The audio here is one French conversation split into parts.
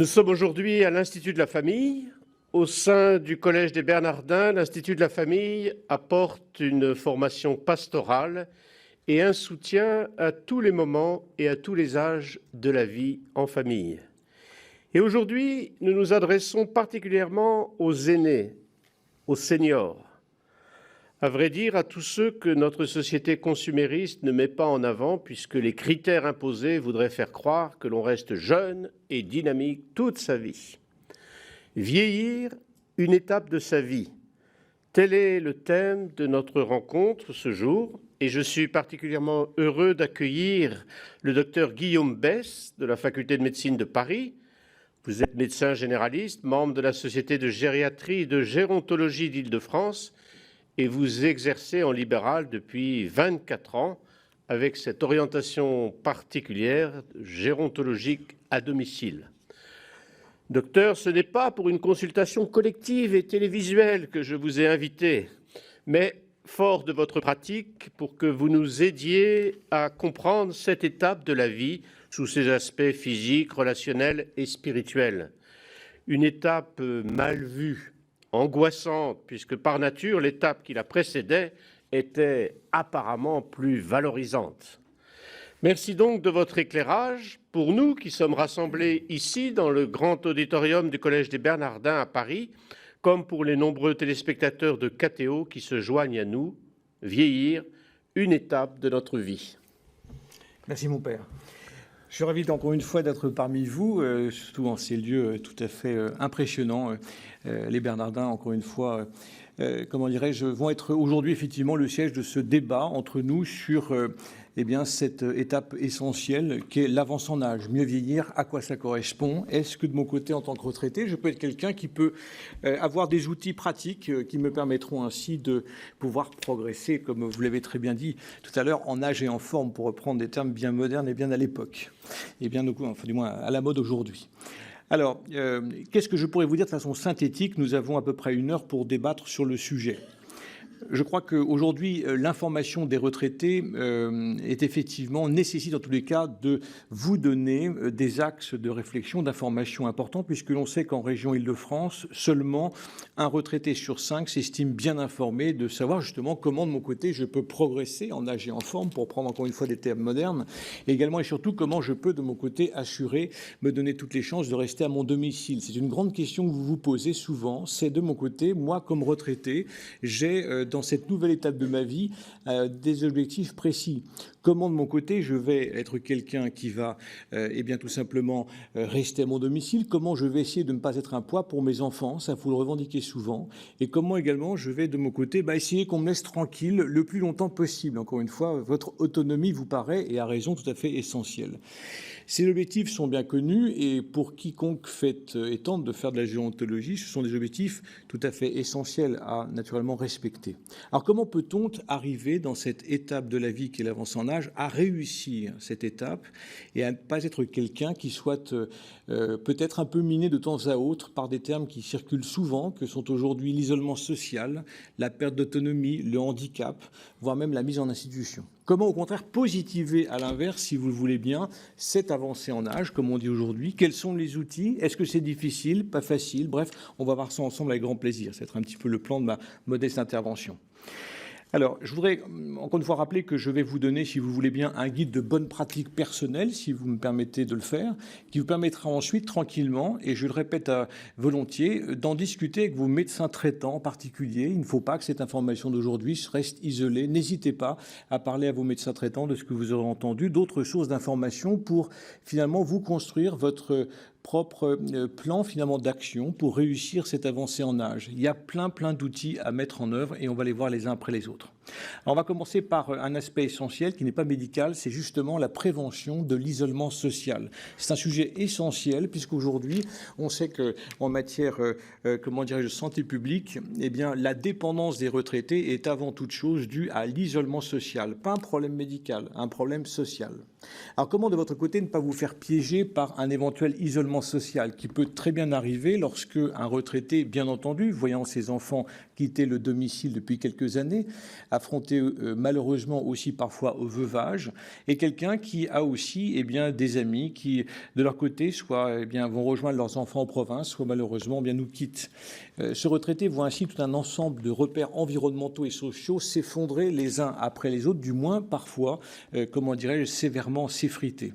Nous sommes aujourd'hui à l'Institut de la Famille. Au sein du Collège des Bernardins, l'Institut de la Famille apporte une formation pastorale et un soutien à tous les moments et à tous les âges de la vie en famille. Et aujourd'hui, nous nous adressons particulièrement aux aînés, aux seniors, à vrai dire à tous ceux que notre société consumériste ne met pas en avant puisque les critères imposés voudraient faire croire que l'on reste jeune et dynamique toute sa vie. Vieillir, une étape de sa vie. Tel est le thème de notre rencontre ce jour et je suis particulièrement heureux d'accueillir le docteur Guillaume Besse de la Faculté de médecine de Paris. Vous êtes médecin généraliste, membre de la Société de gériatrie et de gérontologie d'Île-de-France et vous exercez en libéral depuis 24 ans avec cette orientation particulière gérontologique à domicile. Docteur, ce n'est pas pour une consultation collective et télévisuelle que je vous ai invité, mais fort de votre pratique pour que vous nous aidiez à comprendre cette étape de la vie sous ses aspects physiques, relationnels et spirituels. Une étape mal vue, angoissante, puisque par nature, l'étape qui la précédait était apparemment plus valorisante. Merci donc de votre éclairage. Pour nous qui sommes rassemblés ici dans le grand auditorium du Collège des Bernardins à Paris, comme pour les nombreux téléspectateurs de KTO qui se joignent à nous, vieillir, une étape de notre vie. Merci mon père. Je suis ravi encore une fois d'être parmi vous, surtout en ces lieux tout à fait impressionnants. Les Bernardins, encore une fois, comment dirais-je, vont être aujourd'hui effectivement le siège de ce débat entre nous sur cette étape essentielle qu'est l'avance en âge. Mieux vieillir, à quoi ça correspond? Est-ce que de mon côté, en tant que retraité, je peux être quelqu'un qui peut avoir des outils pratiques qui me permettront ainsi de pouvoir progresser, comme vous l'avez très bien dit tout à l'heure, en âge et en forme, pour reprendre des termes bien modernes et bien à l'époque, et bien enfin, du moins à la mode aujourd'hui. Alors, qu'est-ce que je pourrais vous dire de façon synthétique? Nous avons à peu près 1 heure pour débattre sur le sujet. Je crois qu'aujourd'hui, l'information des retraités est effectivement nécessite en tous les cas de vous donner des axes de réflexion, d'information importants, puisque l'on sait qu'en région Île-de-France, seulement un retraité sur 5 s'estime bien informé de savoir justement comment de mon côté je peux progresser en âge et en forme, pour prendre encore une fois des termes modernes, et également et surtout comment je peux de mon côté assurer, me donner toutes les chances de rester à mon domicile. C'est une grande question que vous vous posez souvent, c'est de mon côté, moi comme retraité, j'ai dans cette nouvelle étape de ma vie des objectifs précis. Comment de mon côté je vais être quelqu'un qui va tout simplement rester à mon domicile? Comment je vais essayer de ne pas être un poids pour mes enfants? Ça, vous le revendiquez souvent. Et comment également je vais de mon côté essayer qu'on me laisse tranquille le plus longtemps possible. Encore une fois, votre autonomie vous paraît, et à raison, tout à fait essentielle. Ces objectifs sont bien connus et pour quiconque fait et tente de faire de la gérontologie, ce sont des objectifs tout à fait essentiels à naturellement respecter. Alors comment peut-on arriver dans cette étape de la vie qui est l'avance en âge à réussir cette étape et à ne pas être quelqu'un qui soit peut-être un peu miné de temps à autre par des termes qui circulent souvent, que sont aujourd'hui l'isolement social, la perte d'autonomie, le handicap, voire même la mise en institution? Comment, au contraire, positiver, à l'inverse, si vous le voulez bien, cette avancée en âge, comme on dit aujourd'hui? Quels sont les outils? Est-ce que c'est difficile? Pas facile? Bref, on va voir ça ensemble avec grand plaisir. Ça va être un petit peu le plan de ma modeste intervention. Alors, je voudrais encore une fois rappeler que je vais vous donner, si vous voulez bien, un guide de bonne pratique personnelle, si vous me permettez de le faire, qui vous permettra ensuite, tranquillement, et je le répète volontiers, d'en discuter avec vos médecins traitants en particulier. Il ne faut pas que cette information d'aujourd'hui reste isolée. N'hésitez pas à parler à vos médecins traitants de ce que vous aurez entendu, d'autres sources d'informations pour finalement vous construire votre propre plan finalement d'action pour réussir cette avancée en âge. Il y a plein d'outils à mettre en œuvre et on va les voir les uns après les autres. Alors on va commencer par un aspect essentiel qui n'est pas médical, c'est justement la prévention de l'isolement social. C'est un sujet essentiel puisqu'aujourd'hui on sait qu'en matière de santé publique, la dépendance des retraités est avant toute chose due à l'isolement social, pas un problème médical, un problème social. Alors comment de votre côté ne pas vous faire piéger par un éventuel isolement social qui peut très bien arriver lorsque un retraité, bien entendu, voyant ses enfants quitter le domicile depuis quelques années, affronté malheureusement aussi parfois au veuvage, et quelqu'un qui a aussi des amis qui de leur côté soit vont rejoindre leurs enfants en province, soit malheureusement nous quittent. Ce retraité voit ainsi tout un ensemble de repères environnementaux et sociaux s'effondrer les uns après les autres, du moins parfois, sévèrement s'effriter.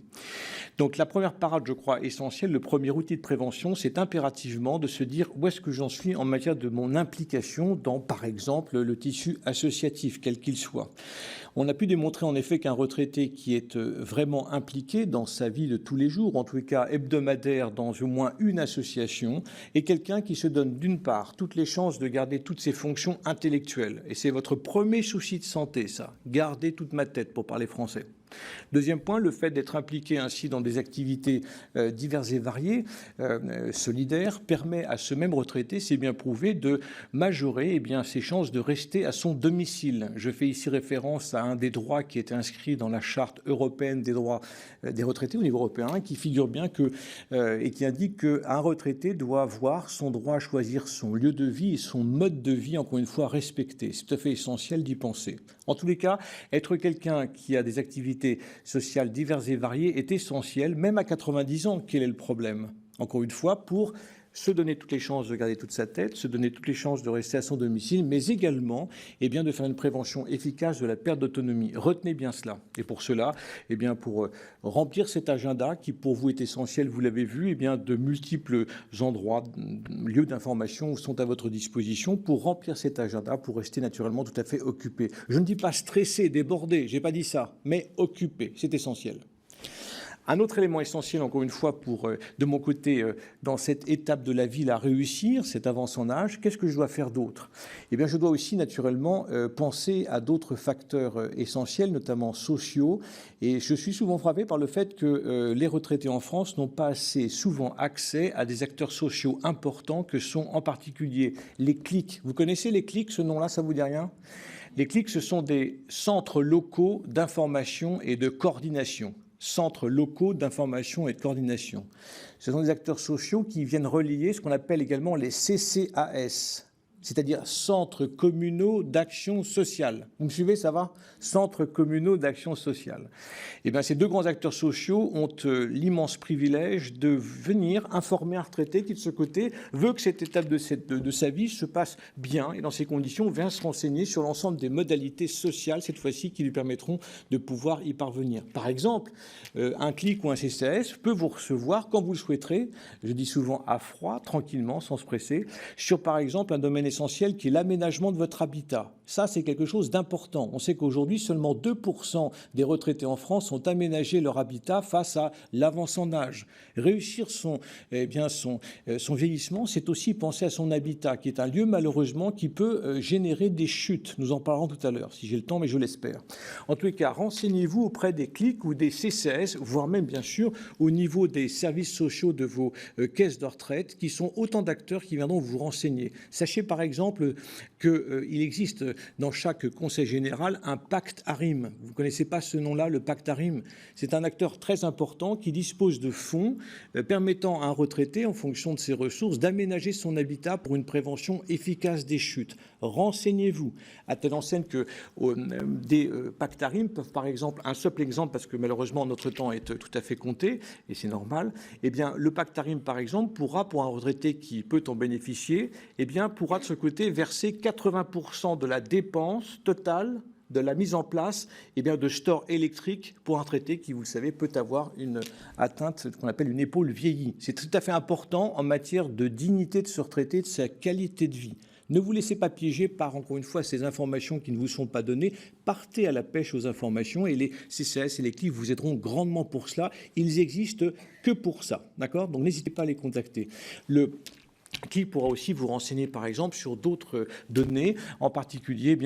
Donc la première parade, je crois, essentielle, le premier outil de prévention, c'est impérativement de se dire où est-ce que j'en suis en matière de mon implication dans, par exemple, le tissu associatif, quel qu'il soit. On a pu démontrer en effet qu'un retraité qui est vraiment impliqué dans sa vie de tous les jours, en tous les cas hebdomadaire dans au moins une association, est quelqu'un qui se donne d'une part toutes les chances de garder toutes ses fonctions intellectuelles. Et c'est votre premier souci de santé, ça, garder toute ma tête pour parler français. Deuxième point, le fait d'être impliqué ainsi dans des activités diverses et variées, solidaires, permet à ce même retraité, c'est bien prouvé, de majorer ses chances de rester à son domicile. Je fais ici référence à un des droits qui est inscrit dans la Charte européenne des droits des retraités au niveau européen, qui figure bien et qui indique qu'un retraité doit avoir son droit à choisir son lieu de vie et son mode de vie, encore une fois, respecté. C'est tout à fait essentiel d'y penser. En tous les cas, être quelqu'un qui a des activités sociales diverses et variées est essentiel, même à 90 ans. Quel est le problème? Encore une fois, pour se donner toutes les chances de garder toute sa tête, se donner toutes les chances de rester à son domicile, mais également de faire une prévention efficace de la perte d'autonomie. Retenez bien cela. Et pour cela, pour remplir cet agenda qui pour vous est essentiel, vous l'avez vu, de multiples endroits, lieux d'information sont à votre disposition pour remplir cet agenda, pour rester naturellement tout à fait occupé. Je ne dis pas stressé, débordé, j'ai pas dit ça, mais occupé, c'est essentiel. Un autre élément essentiel, encore une fois, de mon côté, dans cette étape de la vie, la réussir, cette avance en âge, qu'est-ce que je dois faire d'autre? Je dois aussi, naturellement, penser à d'autres facteurs essentiels, notamment sociaux. Et je suis souvent frappé par le fait que les retraités en France n'ont pas assez souvent accès à des acteurs sociaux importants que sont en particulier les CLIC. Vous connaissez les CLIC, ce nom-là, ça vous dit rien? Les CLIC, ce sont des centres locaux d'information et de coordination. Centres locaux d'information et de coordination. Ce sont des acteurs sociaux qui viennent relier ce qu'on appelle également les CCAS, c'est-à-dire centres communaux d'action sociale. Vous me suivez, ça va? Centres communaux d'action sociale. Ces deux grands acteurs sociaux ont l'immense privilège de venir informer un retraité qui, de ce côté, veut que cette étape de sa vie se passe bien et, dans ces conditions, vient se renseigner sur l'ensemble des modalités sociales, cette fois-ci, qui lui permettront de pouvoir y parvenir. Par exemple, un CLIC ou un CCAS peut vous recevoir quand vous le souhaiterez, je dis souvent à froid, tranquillement, sans se presser, sur, par exemple, un domaine essentiel qui est l'aménagement de votre habitat. Ça, c'est quelque chose d'important. On sait qu'aujourd'hui, seulement 2% des retraités en France ont aménagé leur habitat face à l'avance en âge. Réussir son vieillissement, c'est aussi penser à son habitat, qui est un lieu, malheureusement, qui peut générer des chutes. Nous en parlerons tout à l'heure, si j'ai le temps, mais je l'espère. En tous les cas, renseignez-vous auprès des CLIC ou des CCAS, voire même, bien sûr, au niveau des services sociaux de vos caisses de retraite, qui sont autant d'acteurs qui viendront vous renseigner. Sachez, par exemple, qu'il existe dans chaque conseil général un pacte ARIM. Vous ne connaissez pas ce nom-là, le pacte ARIM? C'est un acteur très important qui dispose de fonds permettant à un retraité, en fonction de ses ressources, d'aménager son habitat pour une prévention efficace des chutes. Renseignez-vous, à telle enseigne que des pactes ARIM peuvent, par exemple, un simple exemple, parce que malheureusement notre temps est tout à fait compté, et c'est normal, le pacte ARIM, par exemple, pourra, pour un retraité qui peut en bénéficier, pourra de ce côté verser 80% de la dépense totale de la mise en place de stores électriques pour un retraité qui, vous le savez, peut avoir une atteinte, ce qu'on appelle une épaule vieillie. C'est tout à fait important en matière de dignité de ce retraité, de sa qualité de vie. Ne vous laissez pas piéger par, encore une fois, ces informations qui ne vous sont pas données. Partez à la pêche aux informations et les CCAS et les CLIC vous aideront grandement pour cela. Ils existent que pour ça, d'accord? Donc n'hésitez pas à les contacter. qui pourra aussi vous renseigner, par exemple, sur d'autres données, en particulier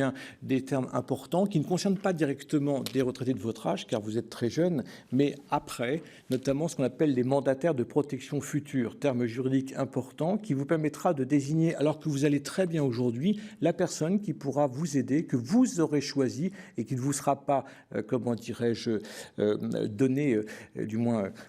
des termes importants qui ne concernent pas directement des retraités de votre âge, car vous êtes très jeune, mais après, notamment ce qu'on appelle les mandataires de protection future, terme juridique important qui vous permettra de désigner, alors que vous allez très bien aujourd'hui, la personne qui pourra vous aider, que vous aurez choisi et qui ne vous sera pas, donné,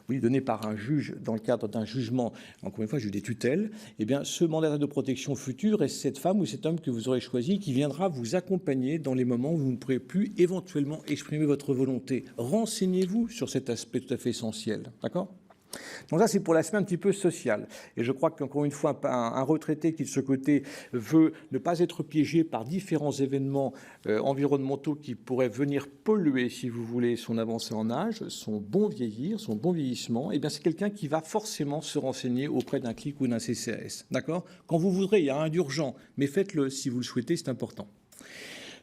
donné par un juge dans le cadre d'un jugement, encore une fois, juge des tutelles. Eh bien, ce mandataire de protection future est cette femme ou cet homme que vous aurez choisi qui viendra vous accompagner dans les moments où vous ne pourrez plus éventuellement exprimer votre volonté. Renseignez-vous sur cet aspect tout à fait essentiel, d'accord ? Donc ça, c'est pour l'aspect un petit peu social. Et je crois qu'encore une fois, un retraité qui, de ce côté, veut ne pas être piégé par différents événements environnementaux qui pourraient venir polluer, si vous voulez, son avancée en âge, son bon vieillir, son bon vieillissement, eh bien, c'est quelqu'un qui va forcément se renseigner auprès d'un CLIC ou d'un CCAS. D'accord ? Quand vous voudrez, il y a rien d'urgent, mais faites-le si vous le souhaitez, c'est important.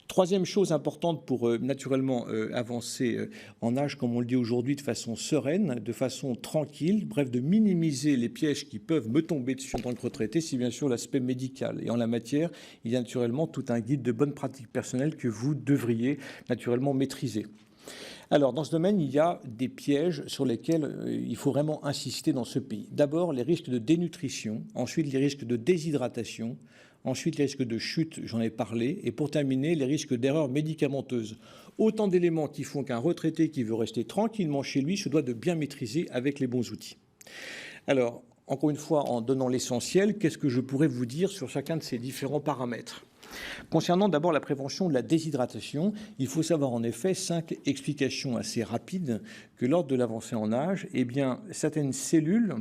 Troisième chose importante pour naturellement avancer en âge, comme on le dit aujourd'hui, de façon sereine, de façon tranquille, bref, de minimiser les pièges qui peuvent me tomber dessus en tant que retraité, c'est bien sûr l'aspect médical. Et en la matière, il y a naturellement tout un guide de bonnes pratiques personnelles que vous devriez naturellement maîtriser. Alors, dans ce domaine, il y a des pièges sur lesquels il faut vraiment insister dans ce pays. D'abord, les risques de dénutrition, ensuite les risques de déshydratation, ensuite les risques de chute, j'en ai parlé, et pour terminer, les risques d'erreurs médicamenteuses. Autant d'éléments qui font qu'un retraité qui veut rester tranquillement chez lui se doit de bien maîtriser avec les bons outils. Alors, encore une fois, en donnant l'essentiel, qu'est-ce que je pourrais vous dire sur chacun de ces différents paramètres ? Concernant d'abord la prévention de la déshydratation, il faut savoir en effet 5 explications assez rapides que lors de l'avancée en âge, eh bien, certaines cellules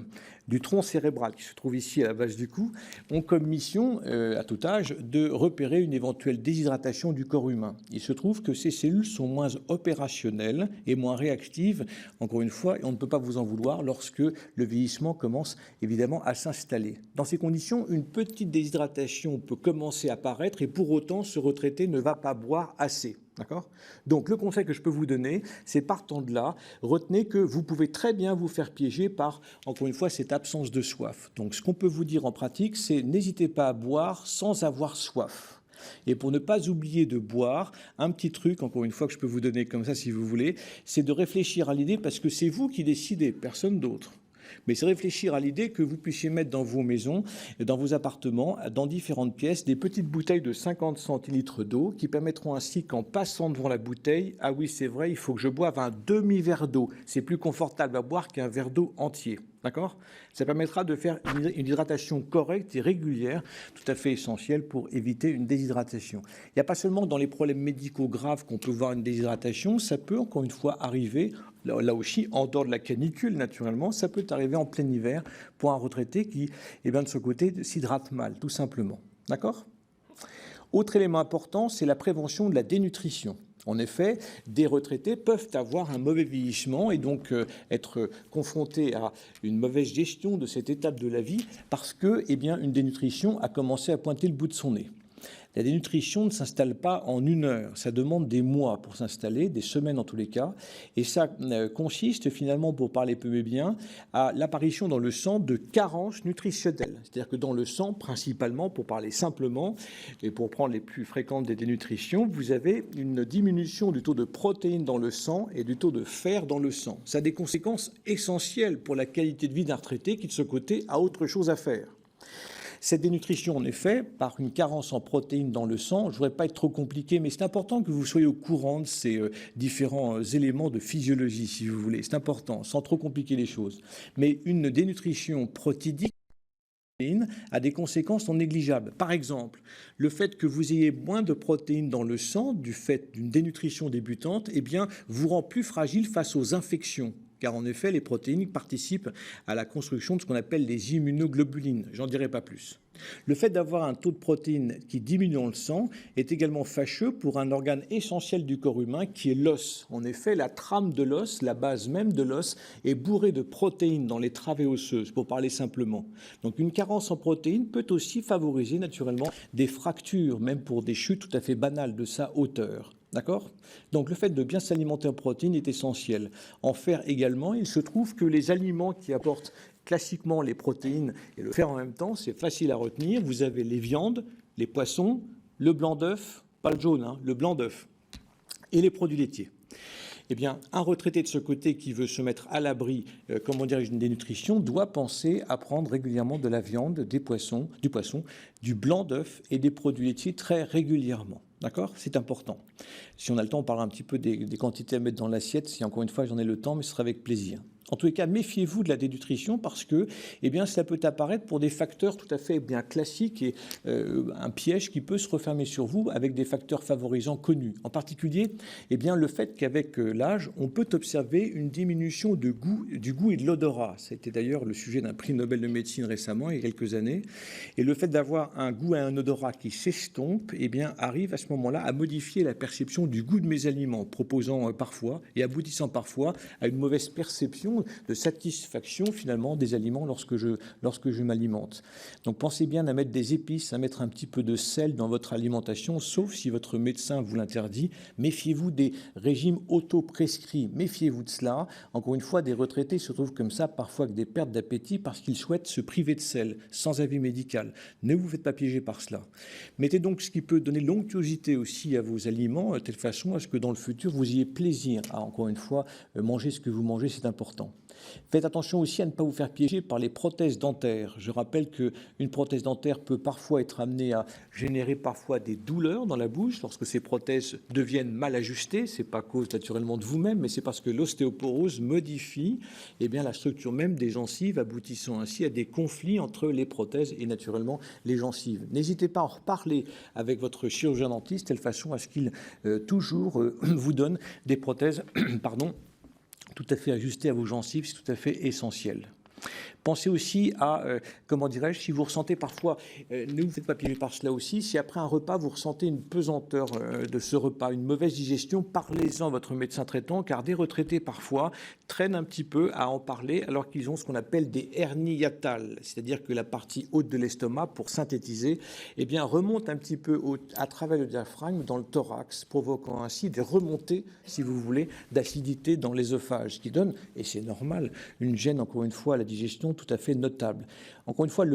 du tronc cérébral qui se trouvent ici à la base du cou ont comme mission, à tout âge, de repérer une éventuelle déshydratation du corps humain. Il se trouve que ces cellules sont moins opérationnelles et moins réactives, encore une fois, et on ne peut pas vous en vouloir lorsque le vieillissement commence évidemment à s'installer. Dans ces conditions, une petite déshydratation peut commencer à apparaître et pour autant, ce retraité ne va pas boire assez. D'accord ? Donc, le conseil que je peux vous donner, c'est partant de là, retenez que vous pouvez très bien vous faire piéger par, encore une fois, cette absence de soif. Donc, ce qu'on peut vous dire en pratique, c'est n'hésitez pas à boire sans avoir soif. Et pour ne pas oublier de boire, un petit truc, encore une fois, que je peux vous donner comme ça si vous voulez, c'est de réfléchir à l'idée parce que c'est vous qui décidez, personne d'autre. Mais c'est réfléchir à l'idée que vous puissiez mettre dans vos maisons, dans vos appartements, dans différentes pièces, des petites bouteilles de 50 centilitres d'eau qui permettront ainsi qu'en passant devant la bouteille, ah oui, c'est vrai, il faut que je boive un demi-verre d'eau. C'est plus confortable à boire qu'un verre d'eau entier. D'accord ? Ça permettra de faire une hydratation correcte et régulière, tout à fait essentielle pour éviter une déshydratation. Il n'y a pas seulement dans les problèmes médicaux graves qu'on peut voir une déshydratation, ça peut encore une fois arriver, là aussi, en dehors de la canicule naturellement, ça peut arriver en plein hiver pour un retraité qui, de ce côté, s'hydrate mal, tout simplement. D'accord ? Autre élément important, c'est la prévention de la dénutrition. En effet, des retraités peuvent avoir un mauvais vieillissement et donc être confrontés à une mauvaise gestion de cette étape de la vie parce que, une dénutrition a commencé à pointer le bout de son nez. La dénutrition ne s'installe pas en une heure, ça demande des mois pour s'installer, des semaines en tous les cas, et ça consiste finalement, pour parler peu mais bien, à l'apparition dans le sang de carences nutritionnelles. C'est-à-dire que dans le sang, principalement, pour parler simplement, et pour prendre les plus fréquentes des dénutritions, vous avez une diminution du taux de protéines dans le sang et du taux de fer dans le sang. Ça a des conséquences essentielles pour la qualité de vie d'un retraité qui, de ce côté, a autre chose à faire. Cette dénutrition, en effet, par une carence en protéines dans le sang, je ne voudrais pas être trop compliqué, mais c'est important que vous soyez au courant de ces différents éléments de physiologie, si vous voulez. C'est important, sans trop compliquer les choses. Mais une dénutrition protidique a des conséquences non négligeables. Par exemple, le fait que vous ayez moins de protéines dans le sang, du fait d'une dénutrition débutante, vous rend plus fragile face aux infections. Car en effet, les protéines participent à la construction de ce qu'on appelle les immunoglobulines. J'en dirai pas plus. Le fait d'avoir un taux de protéines qui diminue dans le sang est également fâcheux pour un organe essentiel du corps humain qui est l'os. En effet, la trame de l'os, la base même de l'os, est bourrée de protéines dans les travées osseuses, pour parler simplement. Donc une carence en protéines peut aussi favoriser naturellement des fractures, même pour des chutes tout à fait banales de sa hauteur. D'accord ? Donc le fait de bien s'alimenter en protéines est essentiel. En fer également, il se trouve que les aliments qui apportent classiquement les protéines et le fer en même temps, c'est facile à retenir. Vous avez les viandes, les poissons, le blanc d'œuf, pas le jaune, hein, le blanc d'œuf, et les produits laitiers. Eh bien, un retraité de ce côté qui veut se mettre à l'abri, comment dirais-je, des nutritions, doit penser à prendre régulièrement de la viande, du poisson, du blanc d'œuf et des produits laitiers très régulièrement. D'accord ? C'est important. Si on a le temps, on parlera un petit peu des quantités à mettre dans l'assiette. Si encore une fois j'en ai le temps, mais ce sera avec plaisir. En tous les cas, méfiez-vous de la dénutrition parce que, eh bien, ça peut apparaître pour des facteurs tout à fait bien classiques et un piège qui peut se refermer sur vous avec des facteurs favorisants connus. En particulier, eh bien, le fait qu'avec l'âge, on peut observer une diminution du goût et de l'odorat. C'était d'ailleurs le sujet d'un prix Nobel de médecine récemment, il y a quelques années. Et le fait d'avoir un goût et un odorat qui s'estompent, eh bien, arrive à ce moment-là à modifier la perception du goût de mes aliments, proposant parfois et aboutissant parfois à une mauvaise perception de satisfaction finalement des aliments lorsque je m'alimente. Donc pensez bien à mettre des épices, à mettre un petit peu de sel dans votre alimentation, sauf si votre médecin vous l'interdit. Méfiez-vous des régimes auto-prescrits, méfiez-vous de cela. Encore une fois, des retraités se trouvent comme ça parfois avec des pertes d'appétit parce qu'ils souhaitent se priver de sel, sans avis médical. Ne vous faites pas piéger par cela. Mettez donc ce qui peut donner l'onctuosité aussi à vos aliments, de telle façon à ce que dans le futur, vous ayez plaisir à, encore une fois, manger ce que vous mangez, c'est important. Faites attention aussi à ne pas vous faire piéger par les prothèses dentaires. Je rappelle qu'une prothèse dentaire peut parfois être amenée à générer parfois des douleurs dans la bouche lorsque ces prothèses deviennent mal ajustées. Ce n'est pas à cause naturellement de vous-même, mais c'est parce que l'ostéoporose modifie eh bien, la structure même des gencives, aboutissant ainsi à des conflits entre les prothèses et naturellement les gencives. N'hésitez pas à en reparler avec votre chirurgien dentiste, de telle façon à ce qu'il toujours vous donne des prothèses tout à fait ajustées à vos gencives, c'est tout à fait essentiel. Pensez aussi à, comment dirais-je, si vous ressentez parfois, ne vous faites pas piéger par cela aussi, si après un repas, vous ressentez une pesanteur de ce repas, une mauvaise digestion, parlez-en à votre médecin traitant, car des retraités parfois traînent un petit peu à en parler alors qu'ils ont ce qu'on appelle des hernies hiatales, c'est-à-dire que la partie haute de l'estomac, pour synthétiser, eh bien, remonte un petit peu à travers le diaphragme dans le thorax, provoquant ainsi des remontées, si vous voulez, d'acidité dans l'œsophage, ce qui donne, et c'est normal, une gêne, encore une fois, à la digestion tout à fait notable. Encore une fois,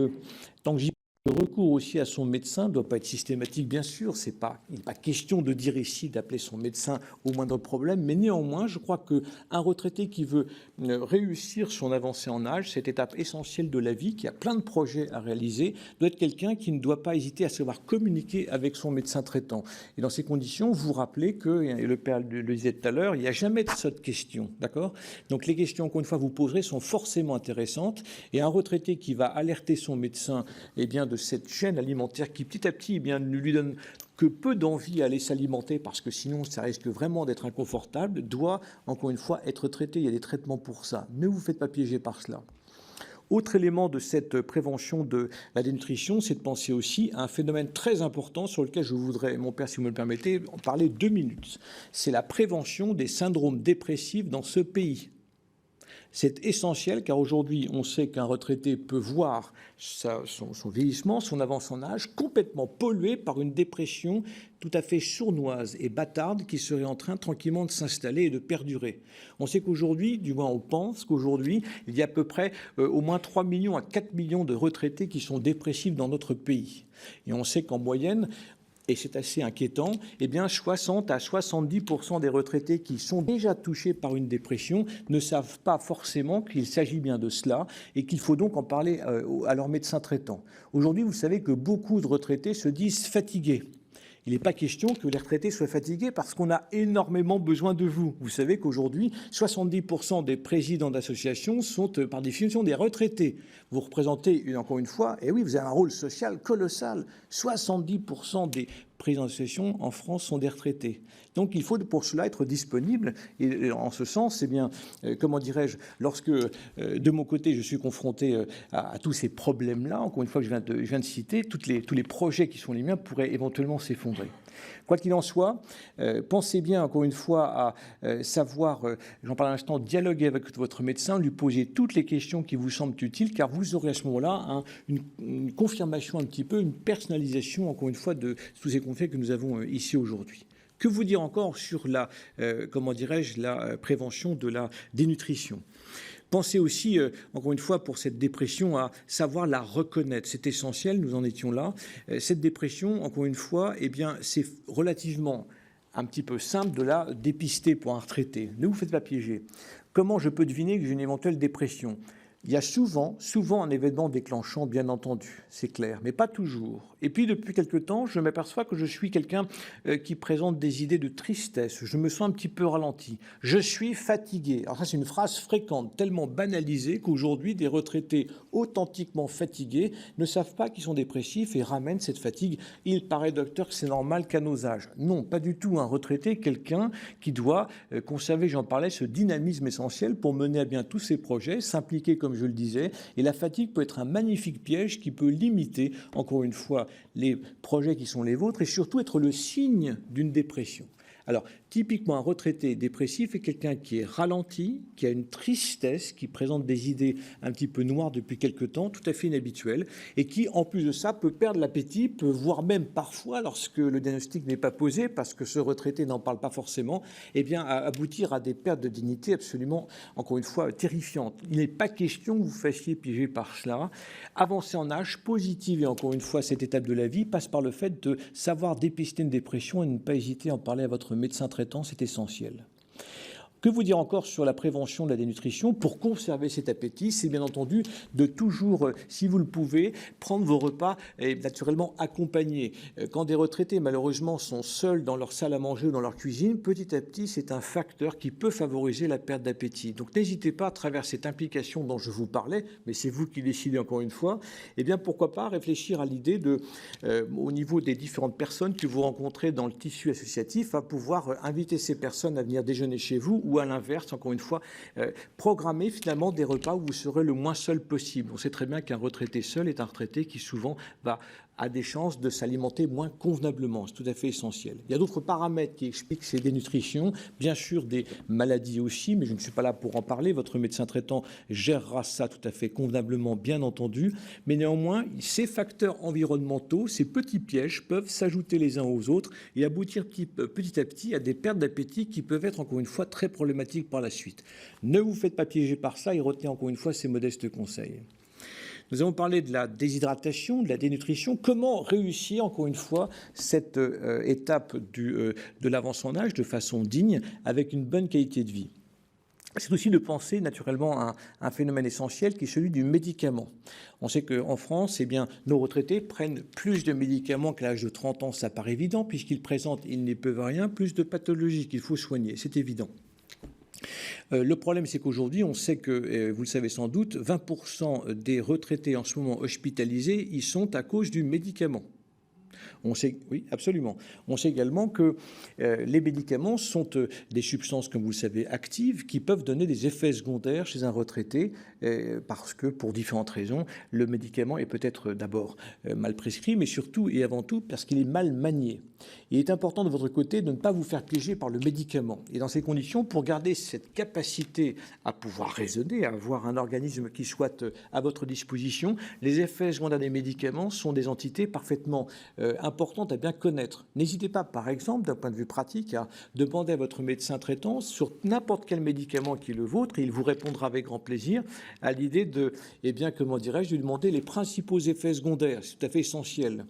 tant que j'y le recours aussi à son médecin ne doit pas être systématique, bien sûr. Il n'est pas question de dire ici d'appeler son médecin au moindre problème, mais néanmoins, je crois qu'un retraité qui veut réussir son avancée en âge, cette étape essentielle de la vie, qui a plein de projets à réaliser, doit être quelqu'un qui ne doit pas hésiter à savoir communiquer avec son médecin traitant. Et dans ces conditions, vous rappelez que, et le père le disait tout à l'heure, il n'y a jamais de sotte question, d'accord ? Donc les questions, encore une fois, vous poserez sont forcément intéressantes, et un retraité qui va alerter son médecin, eh bien, de cette chaîne alimentaire qui petit à petit eh bien, ne lui donne que peu d'envie à aller s'alimenter parce que sinon ça risque vraiment d'être inconfortable, doit encore une fois être traité. Il y a des traitements pour ça. Ne vous faites pas piéger par cela. Autre élément de cette prévention de la dénutrition, c'est de penser aussi à un phénomène très important sur lequel je voudrais, mon père, si vous me le permettez, en parler 2 minutes. C'est la prévention des syndromes dépressifs dans ce pays. C'est essentiel car aujourd'hui, on sait qu'un retraité peut voir son vieillissement, son avance en âge complètement pollué par une dépression tout à fait sournoise et bâtarde qui serait en train tranquillement de s'installer et de perdurer. On sait qu'aujourd'hui, du moins on pense qu'aujourd'hui, il y a à peu près au moins 3 millions à 4 millions de retraités qui sont dépressifs dans notre pays. Et on sait qu'en moyenne, et c'est assez inquiétant, eh bien 60 à 70% des retraités qui sont déjà touchés par une dépression ne savent pas forcément qu'il s'agit bien de cela et qu'il faut donc en parler à leur médecin traitant. Aujourd'hui, vous savez que beaucoup de retraités se disent fatigués. Il n'est pas question que les retraités soient fatigués parce qu'on a énormément besoin de vous. Vous savez qu'aujourd'hui, 70% des présidents d'associations sont par définition des retraités. Vous représentez, encore une fois, et oui, vous avez un rôle social colossal. 70% des présidents d'associations en France sont des retraités. Donc il faut pour cela être disponible. Et en ce sens, eh bien, comment dirais-je, lorsque de mon côté je suis confronté à tous ces problèmes-là, encore une fois que je viens de citer, tous les projets qui sont les miens pourraient éventuellement s'effondrer. Quoi qu'il en soit, pensez bien encore une fois à savoir, j'en parle à l'instant, dialoguer avec votre médecin, lui poser toutes les questions qui vous semblent utiles, car vous aurez à ce moment-là une confirmation un petit peu, une personnalisation encore une fois de tous ces conseils que nous avons ici aujourd'hui. Que vous dire encore sur la, comment dirais-je, la prévention de la dénutrition ? Pensez aussi, encore une fois, pour cette dépression, à savoir la reconnaître. C'est essentiel, nous en étions là. Cette dépression, encore une fois, eh bien, c'est relativement un petit peu simple de la dépister pour un retraité. Ne vous faites pas piéger. Comment je peux deviner que j'ai une éventuelle dépression ? Il y a souvent un événement déclenchant, bien entendu, c'est clair, mais pas toujours. Et puis, depuis quelque temps, je m'aperçois que je suis quelqu'un qui présente des idées de tristesse. Je me sens un petit peu ralenti. Je suis fatigué. Alors ça, c'est une phrase fréquente, tellement banalisée qu'aujourd'hui, des retraités authentiquement fatigués ne savent pas qu'ils sont dépressifs et ramènent cette fatigue. Il paraît, docteur, que c'est normal qu'à nos âges. Non, pas du tout. Un retraité, quelqu'un qui doit conserver, j'en parlais, ce dynamisme essentiel pour mener à bien tous ses projets, s'impliquer comme je le disais, et la fatigue peut être un magnifique piège qui peut limiter, encore une fois, les projets qui sont les vôtres et surtout être le signe d'une dépression. Alors, typiquement, un retraité dépressif est quelqu'un qui est ralenti, qui a une tristesse, qui présente des idées un petit peu noires depuis quelque temps, tout à fait inhabituelles, et qui, en plus de ça, peut perdre l'appétit, peut voire même parfois, lorsque le diagnostic n'est pas posé, parce que ce retraité n'en parle pas forcément, eh bien, aboutir à des pertes de dignité absolument, encore une fois, terrifiantes. Il n'est pas question que vous fassiez piéger par cela. Avancer en âge, positiver, encore une fois, cette étape de la vie, passe par le fait de savoir dépister une dépression et ne pas hésiter à en parler à votre médecin traitant, c'est essentiel. Que vous dire encore sur la prévention de la dénutrition? Pour conserver cet appétit, c'est bien entendu de toujours, si vous le pouvez, prendre vos repas et naturellement accompagnés. Quand des retraités, malheureusement, sont seuls dans leur salle à manger ou dans leur cuisine, petit à petit, c'est un facteur qui peut favoriser la perte d'appétit. Donc n'hésitez pas, à travers cette implication dont je vous parlais, mais c'est vous qui décidez encore une fois, eh bien pourquoi pas réfléchir à l'idée de, au niveau des différentes personnes que vous rencontrez dans le tissu associatif, à pouvoir inviter ces personnes à venir déjeuner chez vous, ou à l'inverse, encore une fois, programmer finalement des repas où vous serez le moins seul possible. On sait très bien qu'un retraité seul est un retraité qui souvent a des chances de s'alimenter moins convenablement. C'est tout à fait essentiel. Il y a d'autres paramètres qui expliquent ces dénutritions, bien sûr des maladies aussi, mais je ne suis pas là pour en parler. Votre médecin traitant gérera ça tout à fait convenablement, bien entendu. Mais néanmoins, ces facteurs environnementaux, ces petits pièges peuvent s'ajouter les uns aux autres et aboutir petit à petit à des pertes d'appétit qui peuvent être, encore une fois, très problématiques par la suite. Ne vous faites pas piéger par ça et retenez encore une fois ces modestes conseils. Nous avons parlé de la déshydratation, de la dénutrition. Comment réussir, encore une fois, cette étape de l'avance en âge de façon digne, avec une bonne qualité de vie? C'est aussi de penser naturellement à un phénomène essentiel qui est celui du médicament. On sait qu'en France, eh bien, nos retraités prennent plus de médicaments qu'à l'âge de 30 ans, ça paraît évident, puisqu'ils présentent, ils n'y peuvent rien, plus de pathologies qu'il faut soigner, c'est évident. Le problème, c'est qu'aujourd'hui, on sait que, vous le savez sans doute, 20% des retraités en ce moment hospitalisés y sont à cause du médicament. On sait, oui, absolument. On sait également que les médicaments sont des substances, comme vous le savez, actives, qui peuvent donner des effets secondaires chez un retraité, parce que, pour différentes raisons, le médicament est peut-être d'abord mal prescrit, mais surtout et avant tout parce qu'il est mal manié. Il est important de votre côté de ne pas vous faire piéger par le médicament. Et dans ces conditions, pour garder cette capacité à pouvoir raisonner, à avoir un organisme qui soit à votre disposition, les effets secondaires des médicaments sont des entités parfaitement importantes à bien connaître. N'hésitez pas, par exemple, d'un point de vue pratique, à demander à votre médecin traitant sur n'importe quel médicament qui est le vôtre, et il vous répondra avec grand plaisir à l'idée de, eh bien, comment dirais-je, de demander les principaux effets secondaires. C'est tout à fait essentiel.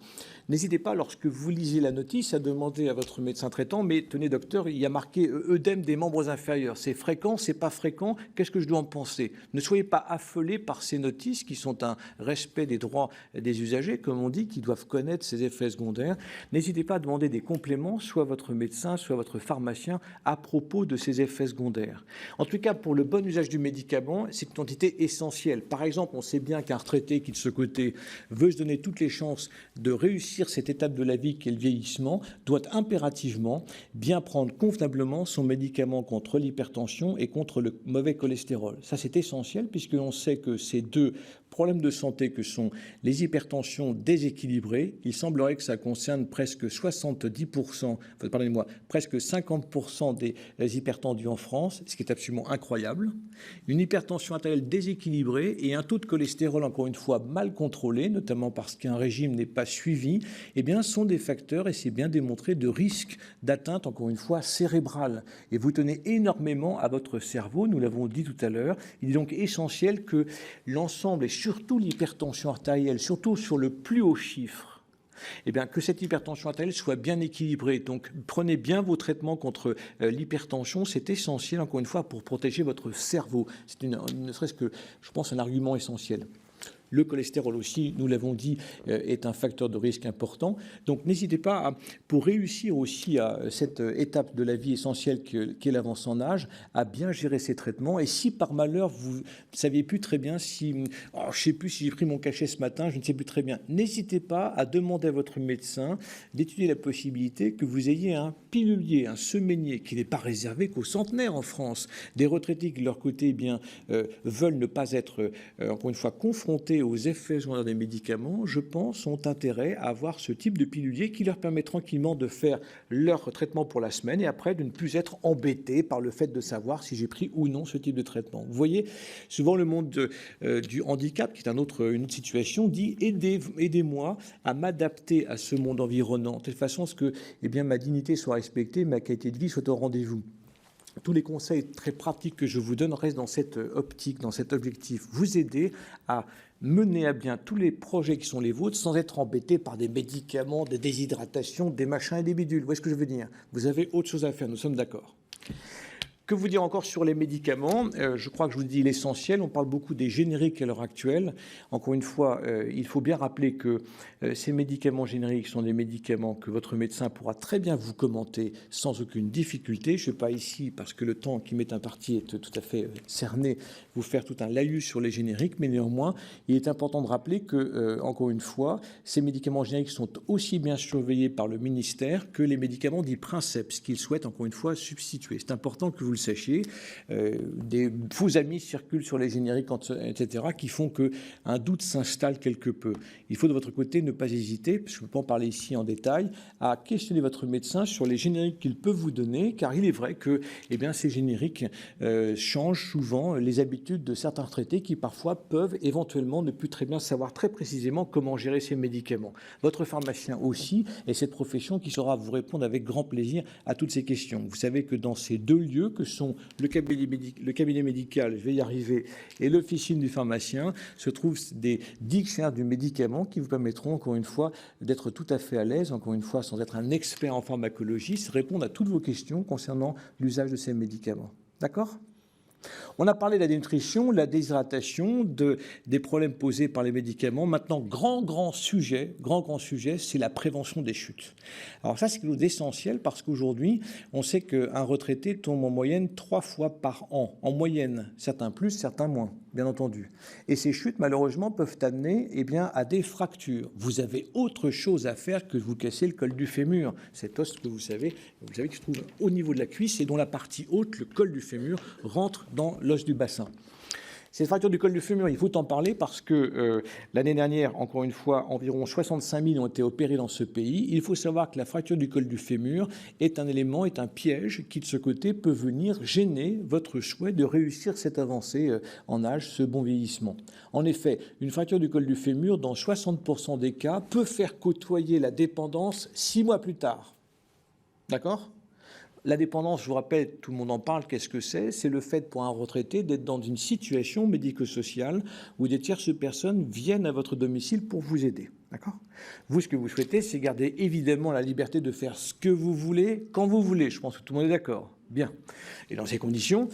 N'hésitez pas, lorsque vous lisez la notice, à demander à votre médecin traitant, mais tenez docteur, il y a marqué œdème des membres inférieurs. C'est fréquent, c'est pas fréquent, qu'est-ce que je dois en penser? Ne soyez pas affolés par ces notices qui sont un respect des droits des usagers, comme on dit, qui doivent connaître ces effets secondaires. N'hésitez pas à demander des compléments, soit votre médecin, soit votre pharmacien, à propos de ces effets secondaires. En tout cas, pour le bon usage du médicament, c'est une entité essentielle. Par exemple, on sait bien qu'un retraité qui, de ce côté, veut se donner toutes les chances de réussir cette étape de la vie qui est le vieillissement, doit impérativement bien prendre convenablement son médicament contre l'hypertension et contre le mauvais cholestérol. Ça, c'est essentiel puisque l'on sait que ces deux problèmes de santé que sont les hypertensions déséquilibrées. Il semblerait que ça concerne presque 70%, pardonnez-moi, presque 50% des hypertendus en France, ce qui est absolument incroyable. Une hypertension artérielle déséquilibrée et un taux de cholestérol, encore une fois, mal contrôlé, notamment parce qu'un régime n'est pas suivi, eh bien, sont des facteurs, et c'est bien démontré, de risque d'atteinte, encore une fois, cérébrale. Et vous tenez énormément à votre cerveau, nous l'avons dit tout à l'heure. Il est donc essentiel que l'ensemble, et surtout l'hypertension artérielle, surtout sur le plus haut chiffre, eh bien, que cette hypertension artérielle soit bien équilibrée. Donc, prenez bien vos traitements contre l'hypertension. C'est essentiel, encore une fois, pour protéger votre cerveau. C'est ne serait-ce que, je pense, un argument essentiel. Le cholestérol aussi, nous l'avons dit, est un facteur de risque important. Donc n'hésitez pas, pour réussir aussi à cette étape de la vie essentielle qu'est l'avance en âge, à bien gérer ces traitements. Et si par malheur, vous ne saviez plus très bien si, je ne sais plus si j'ai pris mon cachet ce matin, je ne sais plus très bien, n'hésitez pas à demander à votre médecin d'étudier la possibilité que vous ayez un pilulier, un semainier, qui n'est pas réservé qu'aux centenaires en France. Des retraités qui, de leur côté, veulent ne pas être, encore une fois, confrontés aux effets secondaires des médicaments, je pense, ont intérêt à avoir ce type de pilulier qui leur permet tranquillement de faire leur traitement pour la semaine et après de ne plus être embêtés par le fait de savoir si j'ai pris ou non ce type de traitement. Vous voyez, souvent le monde du handicap, qui est une autre situation, dit aidez-moi à m'adapter à ce monde environnant, de telle façon à ce que ma dignité soit respectée, ma qualité de vie soit au rendez-vous. Tous les conseils très pratiques que je vous donne restent dans cette optique, dans cet objectif. Vous aider à mener à bien tous les projets qui sont les vôtres sans être embêté par des médicaments, des déshydratations, des machins et des bidules. Vous voyez ce que je veux dire? Vous avez autre chose à faire, nous sommes d'accord. Que vous dire encore sur les médicaments? Je crois que je vous dis l'essentiel. On parle beaucoup des génériques à l'heure actuelle. Encore une fois, il faut bien rappeler que ces médicaments génériques sont des médicaments que votre médecin pourra très bien vous commenter sans aucune difficulté. Je ne suis pas ici, parce que le temps qui m'est imparti est tout à fait cerné, vous faire tout un laïus sur les génériques, mais néanmoins, il est important de rappeler que, encore une fois, ces médicaments génériques sont aussi bien surveillés par le ministère que les médicaments dits princeps, qu'ils souhaitent, encore une fois, substituer. C'est important que vous le sachiez. Des faux amis circulent sur les génériques, etc., qui font qu'un doute s'installe quelque peu. Il faut de votre côté ne pas hésiter, parce que je ne peux pas en parler ici en détail, à questionner votre médecin sur les génériques qu'il peut vous donner, car il est vrai que ces génériques changent souvent les habitudes de certains retraités qui parfois peuvent éventuellement ne plus très bien savoir très précisément comment gérer ces médicaments. Votre pharmacien aussi est cette profession qui saura vous répondre avec grand plaisir à toutes ces questions. Vous savez que dans ces deux lieux que sont le cabinet médical, je vais y arriver, et l'officine du pharmacien, se trouvent des dictionnaires du médicament qui vous permettront, encore une fois, d'être tout à fait à l'aise, encore une fois, sans être un expert en pharmacologie, répondre à toutes vos questions concernant l'usage de ces médicaments. D'accord ? On a parlé de la dénutrition, la déshydratation, des problèmes posés par les médicaments. Maintenant, grand sujet, c'est la prévention des chutes. Alors ça, c'est quelque chose d'essentiel parce qu'aujourd'hui, on sait qu'un retraité tombe en moyenne 3 fois par an. En moyenne, certains plus, certains moins, bien entendu. Et ces chutes, malheureusement, peuvent amener à des fractures. Vous avez autre chose à faire que de vous casser le col du fémur. Cet os que vous savez qui se trouve au niveau de la cuisse et dont la partie haute, le col du fémur, rentre dans l'os du bassin. Cette fracture du col du fémur, il faut en parler parce que l'année dernière, encore une fois, environ 65 000 ont été opérés dans ce pays. Il faut savoir que la fracture du col du fémur est un élément, est un piège qui, de ce côté, peut venir gêner votre souhait de réussir cette avancée en âge, ce bon vieillissement. En effet, une fracture du col du fémur, dans 60% des cas, peut faire côtoyer la dépendance 6 mois plus tard. D'accord ? La dépendance, je vous rappelle, tout le monde en parle, qu'est-ce que c'est? C'est le fait pour un retraité d'être dans une situation médico-sociale où des tierces personnes viennent à votre domicile pour vous aider. D'accord? Vous, ce que vous souhaitez, c'est garder évidemment la liberté de faire ce que vous voulez, quand vous voulez. Je pense que tout le monde est d'accord. Bien. Et dans ces conditions,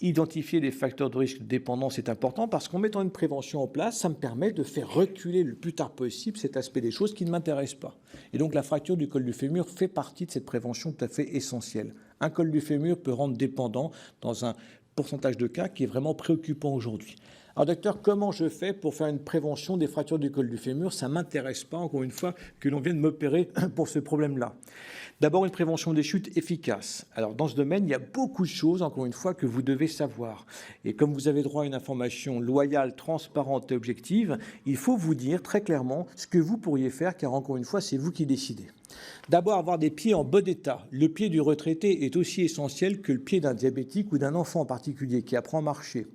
identifier les facteurs de risque de dépendance est important parce qu'en mettant une prévention en place, ça me permet de faire reculer le plus tard possible cet aspect des choses qui ne m'intéressent pas. Et donc la fracture du col du fémur fait partie de cette prévention tout à fait essentielle. Un col du fémur peut rendre dépendant dans un pourcentage de cas qui est vraiment préoccupant aujourd'hui. Alors docteur, comment je fais pour faire une prévention des fractures du col du fémur? Ça ne m'intéresse pas, encore une fois, que l'on vienne m'opérer pour ce problème-là. D'abord, une prévention des chutes efficace. Alors dans ce domaine, il y a beaucoup de choses, encore une fois, que vous devez savoir. Et comme vous avez droit à une information loyale, transparente et objective, il faut vous dire très clairement ce que vous pourriez faire, car encore une fois, c'est vous qui décidez. D'abord, avoir des pieds en bon état. Le pied du retraité est aussi essentiel que le pied d'un diabétique ou d'un enfant en particulier qui apprend à marcher.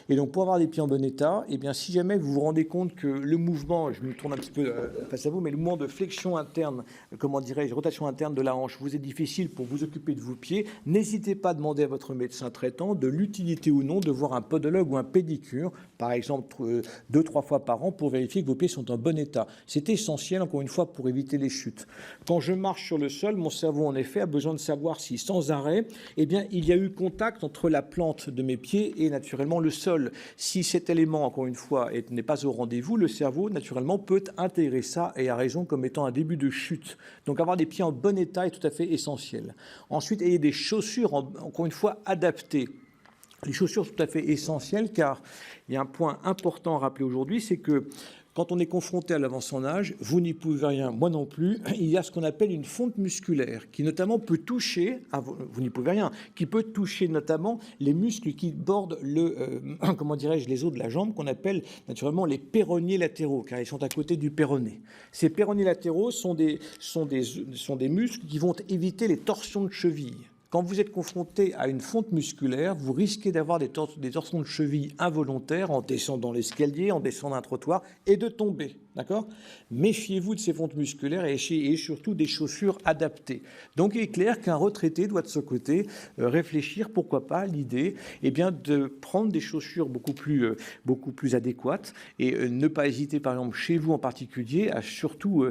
Et donc, pour avoir des pieds en bon état, eh bien, si jamais vous vous rendez compte que le mouvement, je me tourne un petit peu face à vous, mais le mouvement de flexion interne, comment dirais-je, rotation interne de la hanche vous est difficile pour vous occuper de vos pieds, n'hésitez pas à demander à votre médecin traitant de l'utilité ou non de voir un podologue ou un pédicure, par exemple 2-3 fois par an, pour vérifier que vos pieds sont en bon état. C'est essentiel, encore une fois, pour éviter les chutes. Quand je marche sur le sol, mon cerveau, en effet, a besoin de savoir si, sans arrêt, eh bien, il y a eu contact entre la plante de mes pieds et, naturellement, le sol. Si cet élément, encore une fois, n'est pas au rendez-vous, le cerveau, naturellement, peut intégrer ça et a raison comme étant un début de chute. Donc, avoir des pieds en bon état est tout à fait essentiel. Ensuite, ayez des chaussures, encore une fois, adaptées. Les chaussures sont tout à fait essentielles car il y a un point important à rappeler aujourd'hui, c'est que quand on est confronté à l'avancée en âge, vous n'y pouvez rien, moi non plus, il y a ce qu'on appelle une fonte musculaire qui notamment peut toucher, vous n'y pouvez rien, qui peut toucher notamment les muscles qui bordent comment dirais-je, les os de la jambe qu'on appelle naturellement les péronées latéraux car ils sont à côté du péroné. Ces péronés latéraux sont des muscles qui vont éviter les torsions de cheville. Quand vous êtes confronté à une fonte musculaire, vous risquez d'avoir des torsions de cheville involontaires en descendant l'escalier, en descendant un trottoir et de tomber. D'accord ? Méfiez-vous de ces fontes musculaires et surtout des chaussures adaptées. Donc il est clair qu'un retraité doit de ce côté réfléchir, pourquoi pas, à l'idée de prendre des chaussures beaucoup plus adéquates et ne pas hésiter, par exemple, chez vous en particulier, à surtout,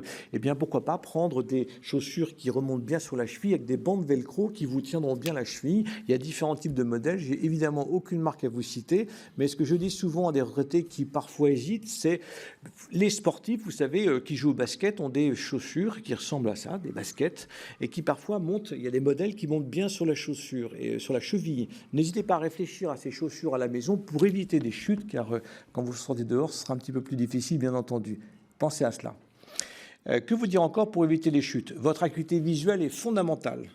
pourquoi pas, prendre des chaussures qui remontent bien sur la cheville avec des bandes velcro qui vous tiendront bien la cheville. Il y a différents types de modèles. J'ai évidemment aucune marque à vous citer, mais ce que je dis souvent à des retraités qui parfois hésitent, c'est les sportifs, vous savez, qui jouent au basket ont des chaussures qui ressemblent à ça, des baskets, et qui parfois montent, il y a des modèles qui montent bien sur la chaussure et sur la cheville. N'hésitez pas à réfléchir à ces chaussures à la maison pour éviter des chutes, car quand vous sortez dehors, ce sera un petit peu plus difficile, bien entendu. Pensez à cela. Que vous dire encore pour éviter les chutes ? Votre acuité visuelle est fondamentale.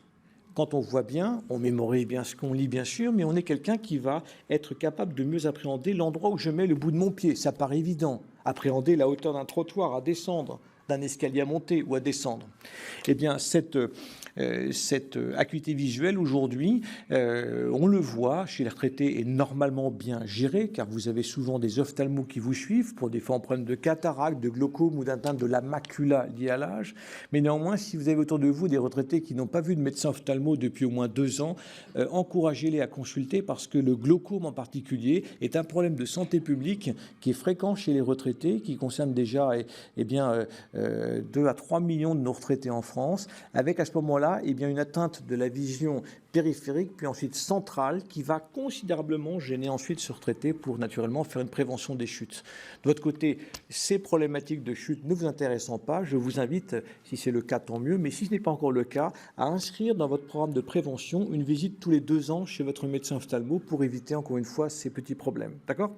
Quand on voit bien, on mémorise bien ce qu'on lit, bien sûr, mais on est quelqu'un qui va être capable de mieux appréhender l'endroit où je mets le bout de mon pied. Ça paraît évident. Appréhender la hauteur d'un trottoir à descendre, d'un escalier à monter ou à descendre. Eh bien, cette acuité visuelle aujourd'hui, on le voit chez les retraités, est normalement bien gérée, car vous avez souvent des ophtalmos qui vous suivent pour des fois en problème de cataracte, de glaucome ou d'atteinte de la macula liée à l'âge. Mais néanmoins, si vous avez autour de vous des retraités qui n'ont pas vu de médecin ophtalmo depuis au moins 2 ans, encouragez-les à consulter parce que le glaucome en particulier est un problème de santé publique qui est fréquent chez les retraités, qui concerne déjà 2 à 3 millions de nos retraités en France, avec à ce moment-là une atteinte de la vision périphérique, puis ensuite centrale, qui va considérablement gêner ensuite ce retraité pour naturellement faire une prévention des chutes. De votre côté, ces problématiques de chute ne vous intéressant pas, je vous invite, si c'est le cas, tant mieux, mais si ce n'est pas encore le cas, à inscrire dans votre programme de prévention une visite tous les 2 ans chez votre médecin ophtalmo pour éviter encore une fois ces petits problèmes. D'accord ?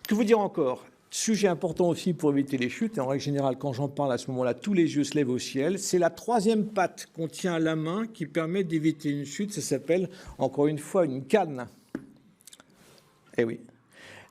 Que vous dire encore ? Sujet important aussi pour éviter les chutes, et en règle générale, quand j'en parle à ce moment-là, tous les yeux se lèvent au ciel. C'est la 3e patte qu'on tient à la main qui permet d'éviter une chute. Ça s'appelle, encore une fois, une canne. Eh oui.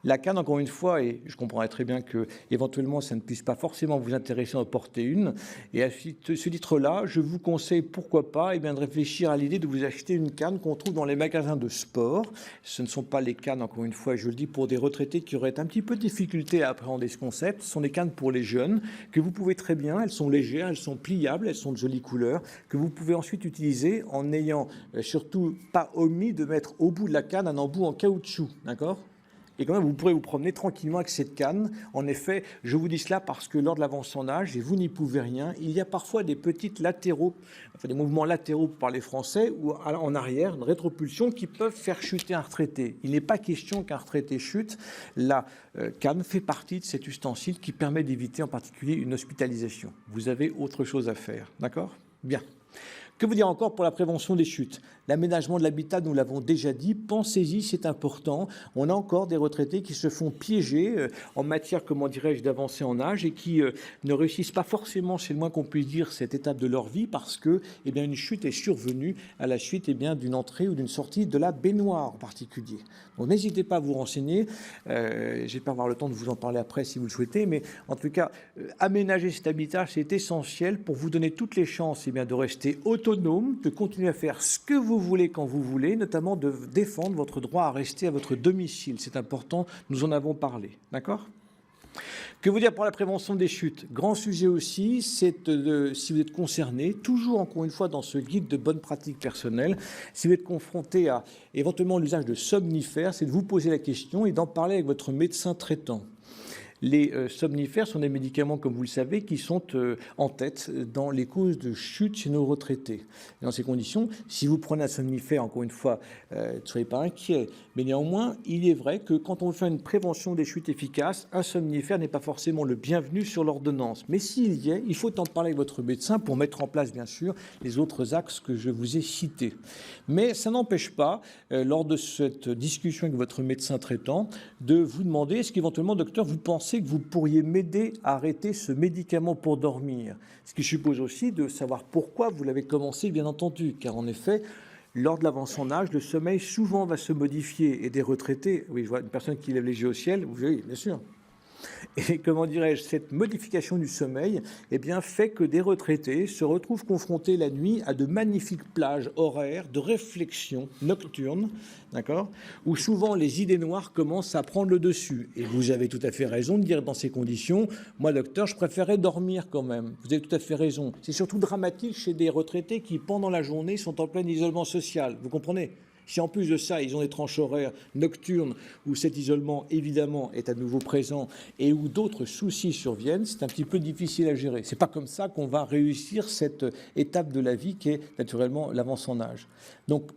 La canne, encore une fois, et je comprendrais très bien que éventuellement ça ne puisse pas forcément vous intéresser d'en porter une. Et à ce titre-là, je vous conseille, pourquoi pas, de réfléchir à l'idée de vous acheter une canne qu'on trouve dans les magasins de sport. Ce ne sont pas les cannes, encore une fois, je le dis, pour des retraités qui auraient un petit peu de difficulté à appréhender ce concept. Ce sont des cannes pour les jeunes que vous pouvez très bien. Elles sont légères, elles sont pliables, elles sont de jolies couleurs, que vous pouvez ensuite utiliser en n'ayant surtout pas omis de mettre au bout de la canne un embout en caoutchouc, d'accord ? Et quand même, vous pourrez vous promener tranquillement avec cette canne. En effet, je vous dis cela parce que lors de l'avancée en âge, et vous n'y pouvez rien, il y a parfois des petites latéraux, des mouvements latéraux pour parler français, ou en arrière, une rétropulsion qui peuvent faire chuter un retraité. Il n'est pas question qu'un retraité chute. La canne fait partie de cet ustensile qui permet d'éviter en particulier une hospitalisation. Vous avez autre chose à faire, d'accord ? Bien. Que vous dire encore pour la prévention des chutes? L'aménagement de l'habitat, nous l'avons déjà dit, pensez-y, c'est important. On a encore des retraités qui se font piéger en matière, comment dirais-je, d'avancée en âge et qui ne réussissent pas forcément, c'est le moins qu'on puisse dire, cette étape de leur vie parce que eh bien, une chute est survenue à la suite eh bien, d'une entrée ou d'une sortie de la baignoire en particulier. Donc n'hésitez pas à vous renseigner. Je vais pas avoir le temps de vous en parler après si vous le souhaitez, mais en tout cas, aménager cet habitat, c'est essentiel pour vous donner toutes les chances eh bien, de rester autonome, de continuer à faire ce que vous voulez quand vous voulez, notamment de défendre votre droit à rester à votre domicile. C'est important, nous en avons parlé. D'accord ? Que vous dire pour la prévention des chutes? Grand sujet aussi, c'est si vous êtes concerné, toujours encore une fois dans ce guide de bonnes pratiques personnelles, si vous êtes confronté à éventuellement l'usage de somnifères, c'est de vous poser la question et d'en parler avec votre médecin traitant. Les somnifères sont des médicaments, comme vous le savez, qui sont en tête dans les causes de chute chez nos retraités. Et dans ces conditions, si vous prenez un somnifère, encore une fois, ne soyez pas inquiets. Mais néanmoins, il est vrai que quand on fait une prévention des chutes efficaces, un somnifère n'est pas forcément le bienvenu sur l'ordonnance. Mais s'il y est, il faut en parler avec votre médecin pour mettre en place, bien sûr, les autres axes que je vous ai cités. Mais ça n'empêche pas, lors de cette discussion avec votre médecin traitant, de vous demander, est-ce qu'éventuellement, docteur, vous pensez que vous pourriez m'aider à arrêter ce médicament pour dormir? Ce qui suppose aussi de savoir pourquoi vous l'avez commencé, bien entendu, car en effet, lors de l'avancée en âge, le sommeil souvent va se modifier. Et des retraités, oui, je vois une personne qui lève les yeux au ciel, vous voyez, bien sûr. Et comment dirais-je, cette modification du sommeil eh bien, fait que des retraités se retrouvent confrontés la nuit à de magnifiques plages horaires de réflexion nocturne, d'accord, où souvent les idées noires commencent à prendre le dessus. Et vous avez tout à fait raison de dire dans ces conditions, moi docteur, je préférais dormir quand même. Vous avez tout à fait raison. C'est surtout dramatique chez des retraités qui, pendant la journée, sont en plein isolement social. Vous comprenez ? Si en plus de ça, ils ont des tranches horaires nocturnes où cet isolement, évidemment, est à nouveau présent et où d'autres soucis surviennent, c'est un petit peu difficile à gérer. C'est pas comme ça qu'on va réussir cette étape de la vie qui est naturellement l'avance en âge. Donc,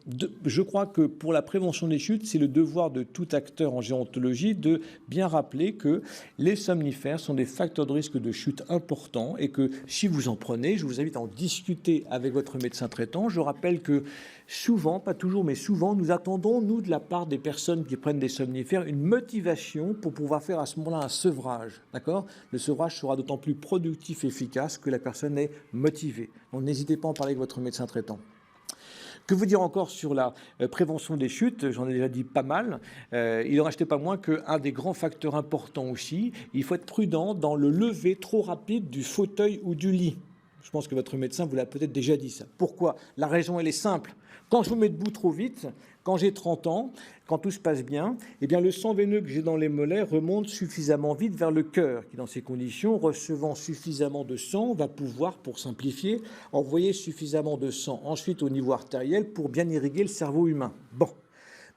je crois que pour la prévention des chutes, c'est le devoir de tout acteur en gérontologie de bien rappeler que les somnifères sont des facteurs de risque de chute importants et que si vous en prenez, je vous invite à en discuter avec votre médecin traitant. Je rappelle que souvent, pas toujours, mais souvent, nous attendons, nous, de la part des personnes qui prennent des somnifères, une motivation pour pouvoir faire à ce moment-là un sevrage. D'accord ? Le sevrage sera d'autant plus productif et efficace que la personne est motivée. Donc, n'hésitez pas à en parler avec votre médecin traitant. Que vous dire encore sur la prévention des chutes? J'en ai déjà dit pas mal. Il n'en restait pas moins qu'un des grands facteurs importants aussi, il faut être prudent dans le lever trop rapide du fauteuil ou du lit. Je pense que votre médecin vous l'a peut-être déjà dit ça. Pourquoi? La raison, elle est simple. Quand je vous mets debout trop vite, quand j'ai 30 ans, quand tout se passe bien, eh bien le sang veineux que j'ai dans les mollets remonte suffisamment vite vers le cœur, qui dans ces conditions, recevant suffisamment de sang, va pouvoir, pour simplifier, envoyer suffisamment de sang ensuite au niveau artériel pour bien irriguer le cerveau humain. Bon.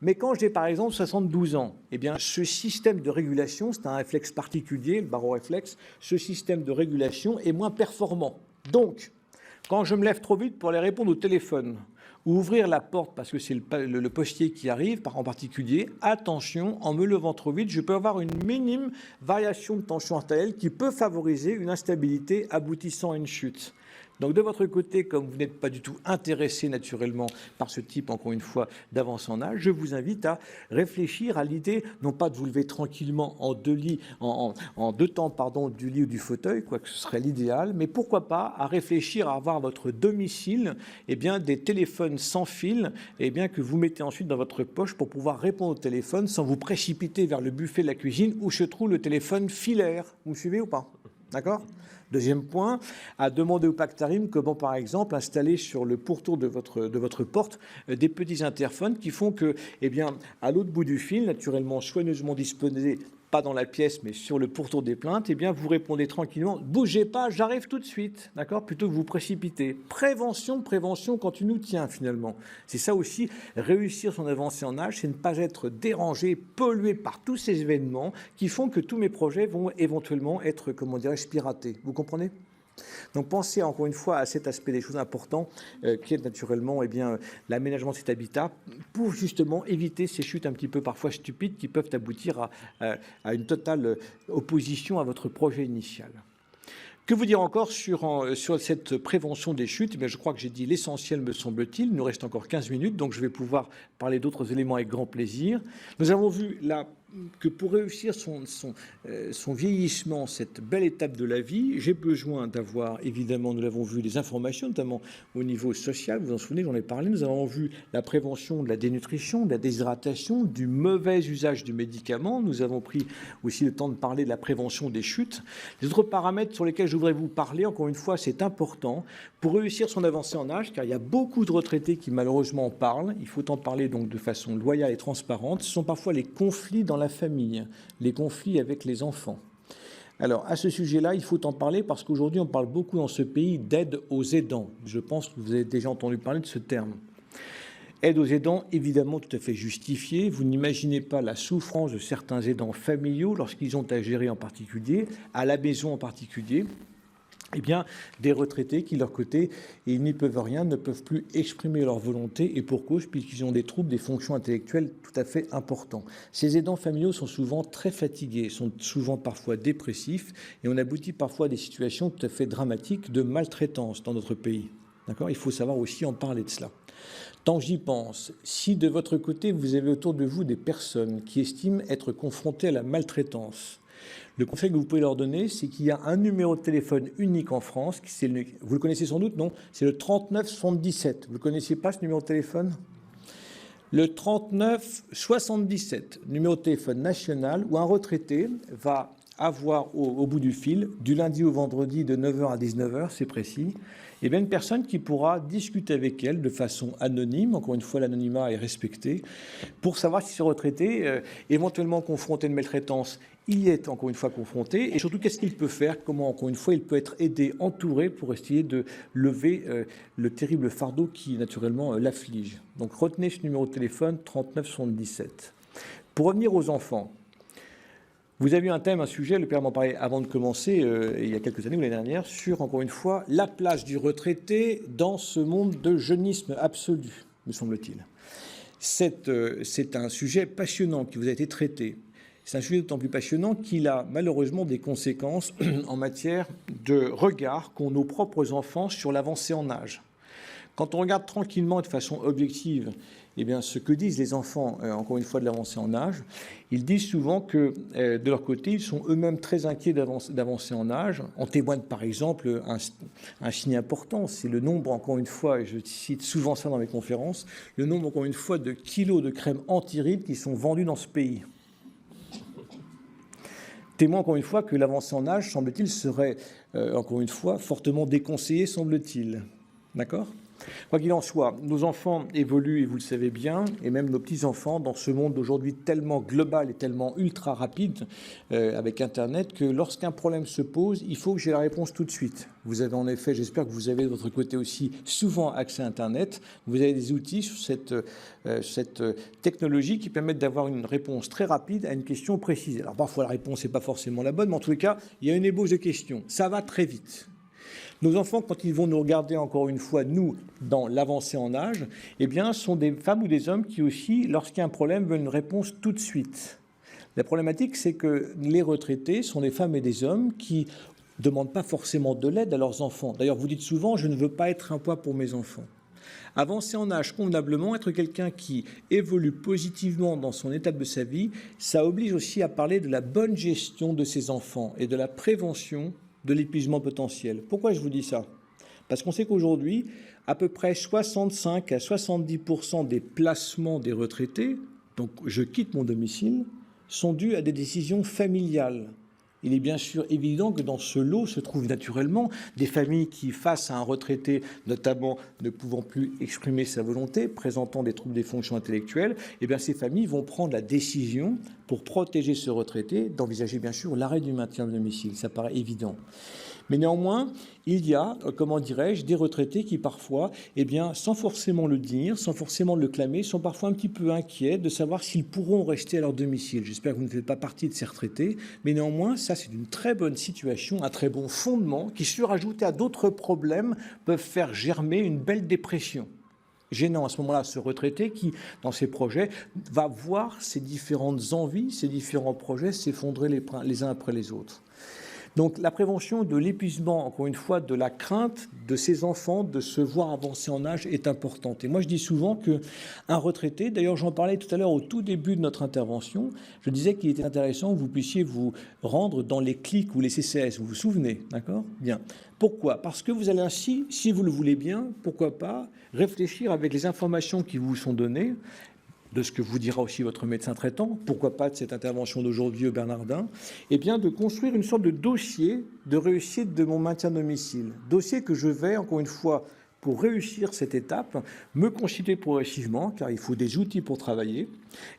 Mais quand j'ai par exemple 72 ans, eh bien ce système de régulation, c'est un réflexe particulier, le baroréflexe, ce système de régulation est moins performant. Donc, quand je me lève trop vite pour aller répondre au téléphone, ou ouvrir la porte parce que c'est le postier qui arrive, en particulier, attention, en me levant trop vite, je peux avoir une minime variation de tension artérielle qui peut favoriser une instabilité aboutissant à une chute. Donc de votre côté, comme vous n'êtes pas du tout intéressé naturellement par ce type, encore une fois, d'avance en âge, je vous invite à réfléchir à l'idée, non pas de vous lever tranquillement en deux temps, du lit ou du fauteuil, quoique ce serait l'idéal, mais pourquoi pas à réfléchir à avoir à votre domicile eh bien, des téléphones sans fil eh bien, que vous mettez ensuite dans votre poche pour pouvoir répondre au téléphone sans vous précipiter vers le buffet de la cuisine où se trouve le téléphone filaire. Vous me suivez ou pas? D'accord ? Deuxième point, à demander au Pactarim comment, par exemple, installer sur le pourtour de votre porte des petits interphones qui font que, eh bien, à l'autre bout du fil, naturellement soigneusement disposés, pas dans la pièce, mais sur le pourtour des plaintes, eh bien, vous répondez tranquillement, bougez pas, j'arrive tout de suite, d'accord, plutôt que vous précipiter. Prévention quand tu nous tiens, finalement. C'est ça aussi, réussir son avancée en âge, c'est ne pas être dérangé, pollué par tous ces événements qui font que tous mes projets vont éventuellement être, comment dirais-je, piratés. Vous comprenez ? Donc pensez encore une fois à cet aspect des choses importants qui est naturellement eh bien, l'aménagement de cet habitat pour justement éviter ces chutes un petit peu parfois stupides qui peuvent aboutir à une totale opposition à votre projet initial. Que vous dire encore sur cette prévention des chutes? Eh bien, je crois que j'ai dit l'essentiel, me semble-t-il. Il nous reste encore 15 minutes, donc je vais pouvoir parler d'autres éléments avec grand plaisir. Nous avons vu là que pour réussir son vieillissement, cette belle étape de la vie, j'ai besoin d'avoir, évidemment, nous l'avons vu, des informations, notamment au niveau social. Vous vous en souvenez, j'en ai parlé. Nous avons vu la prévention de la dénutrition, de la déshydratation, du mauvais usage du médicament. Nous avons pris aussi le temps de parler de la prévention des chutes. Les autres paramètres sur lesquels je voudrais vous parler, encore une fois, c'est important pour réussir son avancée en âge, car il y a beaucoup de retraités qui malheureusement en parlent. Il faut en parler donc de façon loyale et transparente. Ce sont parfois les conflits dans la famille, les conflits avec les enfants. Alors, à ce sujet-là, il faut en parler parce qu'aujourd'hui, on parle beaucoup dans ce pays d'aide aux aidants. Je pense que vous avez déjà entendu parler de ce terme. Aide aux aidants, évidemment, tout à fait justifiée. Vous n'imaginez pas la souffrance de certains aidants familiaux lorsqu'ils ont à gérer en particulier, à la maison en particulier, eh bien, des retraités qui, de leur côté, ils n'y peuvent rien, ne peuvent plus exprimer leur volonté, et pour cause, puisqu'ils ont des troubles, des fonctions intellectuelles tout à fait importants. Ces aidants familiaux sont souvent très fatigués, sont souvent parfois dépressifs, et on aboutit parfois à des situations tout à fait dramatiques de maltraitance dans notre pays. D'accord ? Il faut savoir aussi en parler de cela. Tant que j'y pense, si de votre côté, vous avez autour de vous des personnes qui estiment être confrontées à la maltraitance, le conseil que vous pouvez leur donner, c'est qu'il y a un numéro de téléphone unique en France, vous le connaissez sans doute, non? C'est le 39 77. Vous ne le connaissiez pas, ce numéro de téléphone? Le 39 77, numéro de téléphone national, où un retraité va avoir au bout du fil, du lundi au vendredi de 9h à 19h, c'est précis, et bien une personne qui pourra discuter avec elle de façon anonyme, encore une fois l'anonymat est respecté, pour savoir si ce retraité, éventuellement confronté à une maltraitance, il est encore une fois confronté, et surtout qu'est-ce qu'il peut faire, comment encore une fois il peut être aidé, entouré pour essayer de lever le terrible fardeau qui naturellement l'afflige. Donc retenez ce numéro de téléphone 39 77. Pour revenir aux enfants, vous avez eu un thème, un sujet, le père m'en parlait avant de commencer, il y a quelques années ou l'année dernière, sur, encore une fois, la place du retraité dans ce monde de jeunisme absolu, me semble-t-il. C'est un sujet passionnant qui vous a été traité. C'est un sujet d'autant plus passionnant qu'il a malheureusement des conséquences en matière de regard qu'ont nos propres enfants sur l'avancée en âge. Quand on regarde tranquillement et de façon objective, eh bien, ce que disent les enfants, encore une fois, de l'avancée en âge, ils disent souvent que, de leur côté, ils sont eux-mêmes très inquiets d'avancer en âge. En témoigne, par exemple, un signe important, c'est le nombre, encore une fois, et je cite souvent ça dans mes conférences, le nombre, encore une fois, de kilos de crème anti-rides qui sont vendus dans ce pays. Témoin, encore une fois, que l'avancée en âge, semble-t-il, serait, encore une fois, fortement déconseillée, semble-t-il. D'accord ? Quoi qu'il en soit, nos enfants évoluent, et vous le savez bien, et même nos petits-enfants, dans ce monde d'aujourd'hui tellement global et tellement ultra rapide, avec Internet, que lorsqu'un problème se pose, il faut que j'ai la réponse tout de suite. Vous avez en effet, j'espère que vous avez de votre côté aussi souvent accès à Internet. Vous avez des outils sur cette technologie qui permettent d'avoir une réponse très rapide à une question précise. Alors parfois la réponse n'est pas forcément la bonne, mais en tous les cas, il y a une ébauche de questions. Ça va très vite. Nos enfants, quand ils vont nous regarder encore une fois, nous, dans l'avancée en âge, eh bien, sont des femmes ou des hommes qui aussi, lorsqu'il y a un problème, veulent une réponse tout de suite. La problématique, c'est que les retraités sont des femmes et des hommes qui ne demandent pas forcément de l'aide à leurs enfants. D'ailleurs, vous dites souvent, je ne veux pas être un poids pour mes enfants. Avancer en âge convenablement, être quelqu'un qui évolue positivement dans son étape de sa vie, ça oblige aussi à parler de la bonne gestion de ses enfants et de la prévention de l'épuisement potentiel. Pourquoi je vous dis ça? Parce qu'on sait qu'aujourd'hui, à peu près 65 à 70% des placements des retraités, donc je quitte mon domicile, sont dus à des décisions familiales. Il est bien sûr évident que dans ce lot se trouvent naturellement des familles qui, face à un retraité, notamment ne pouvant plus exprimer sa volonté, présentant des troubles des fonctions intellectuelles, eh bien ces familles vont prendre la décision, pour protéger ce retraité, d'envisager bien sûr l'arrêt du maintien de domicile. Ça paraît évident. Mais néanmoins, il y a, comment dirais-je, des retraités qui parfois, eh bien, sans forcément le dire, sans forcément le clamer, sont parfois un petit peu inquiets de savoir s'ils pourront rester à leur domicile. J'espère que vous ne faites pas partie de ces retraités, mais néanmoins, ça c'est une très bonne situation, un très bon fondement qui, surajouté à d'autres problèmes, peuvent faire germer une belle dépression. Gênant à ce moment-là, ce retraité qui, dans ses projets, va voir ses différentes envies, ses différents projets s'effondrer les uns après les autres. Donc la prévention de l'épuisement, encore une fois, de la crainte de ces enfants de se voir avancer en âge est importante. Et moi je dis souvent qu'un retraité, d'ailleurs j'en parlais tout à l'heure au tout début de notre intervention, je disais qu'il était intéressant que vous puissiez vous rendre dans les CLIC ou les CCAS, vous vous souvenez, d'accord? Bien. Pourquoi? Parce que vous allez ainsi, si vous le voulez bien, pourquoi pas, réfléchir avec les informations qui vous sont données, de ce que vous dira aussi votre médecin traitant, pourquoi pas de cette intervention d'aujourd'hui au Bernardin, et bien de construire une sorte de dossier de réussite de mon maintien à domicile. Dossier que je vais, encore une fois, pour réussir cette étape, me constituer progressivement, car il faut des outils pour travailler,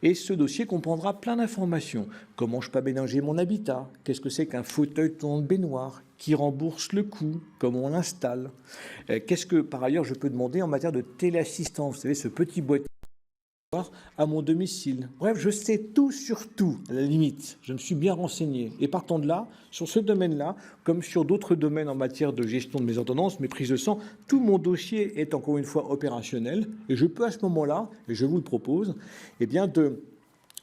et ce dossier comprendra plein d'informations. Comment je peux aménager mon habitat? Qu'est-ce que c'est qu'un fauteuil tournant de baignoire? Qui rembourse le coût? Comment on l'installe? Qu'est-ce que, par ailleurs, je peux demander en matière de téléassistance? Vous savez, ce petit boîtier à mon domicile. Bref, je sais tout sur tout, à la limite. Je me suis bien renseigné. Et partant de là, sur ce domaine-là, comme sur d'autres domaines en matière de gestion de mes ordonnances, mes prises de sang, tout mon dossier est encore une fois opérationnel. Et je peux à ce moment-là, et je vous le propose, eh bien de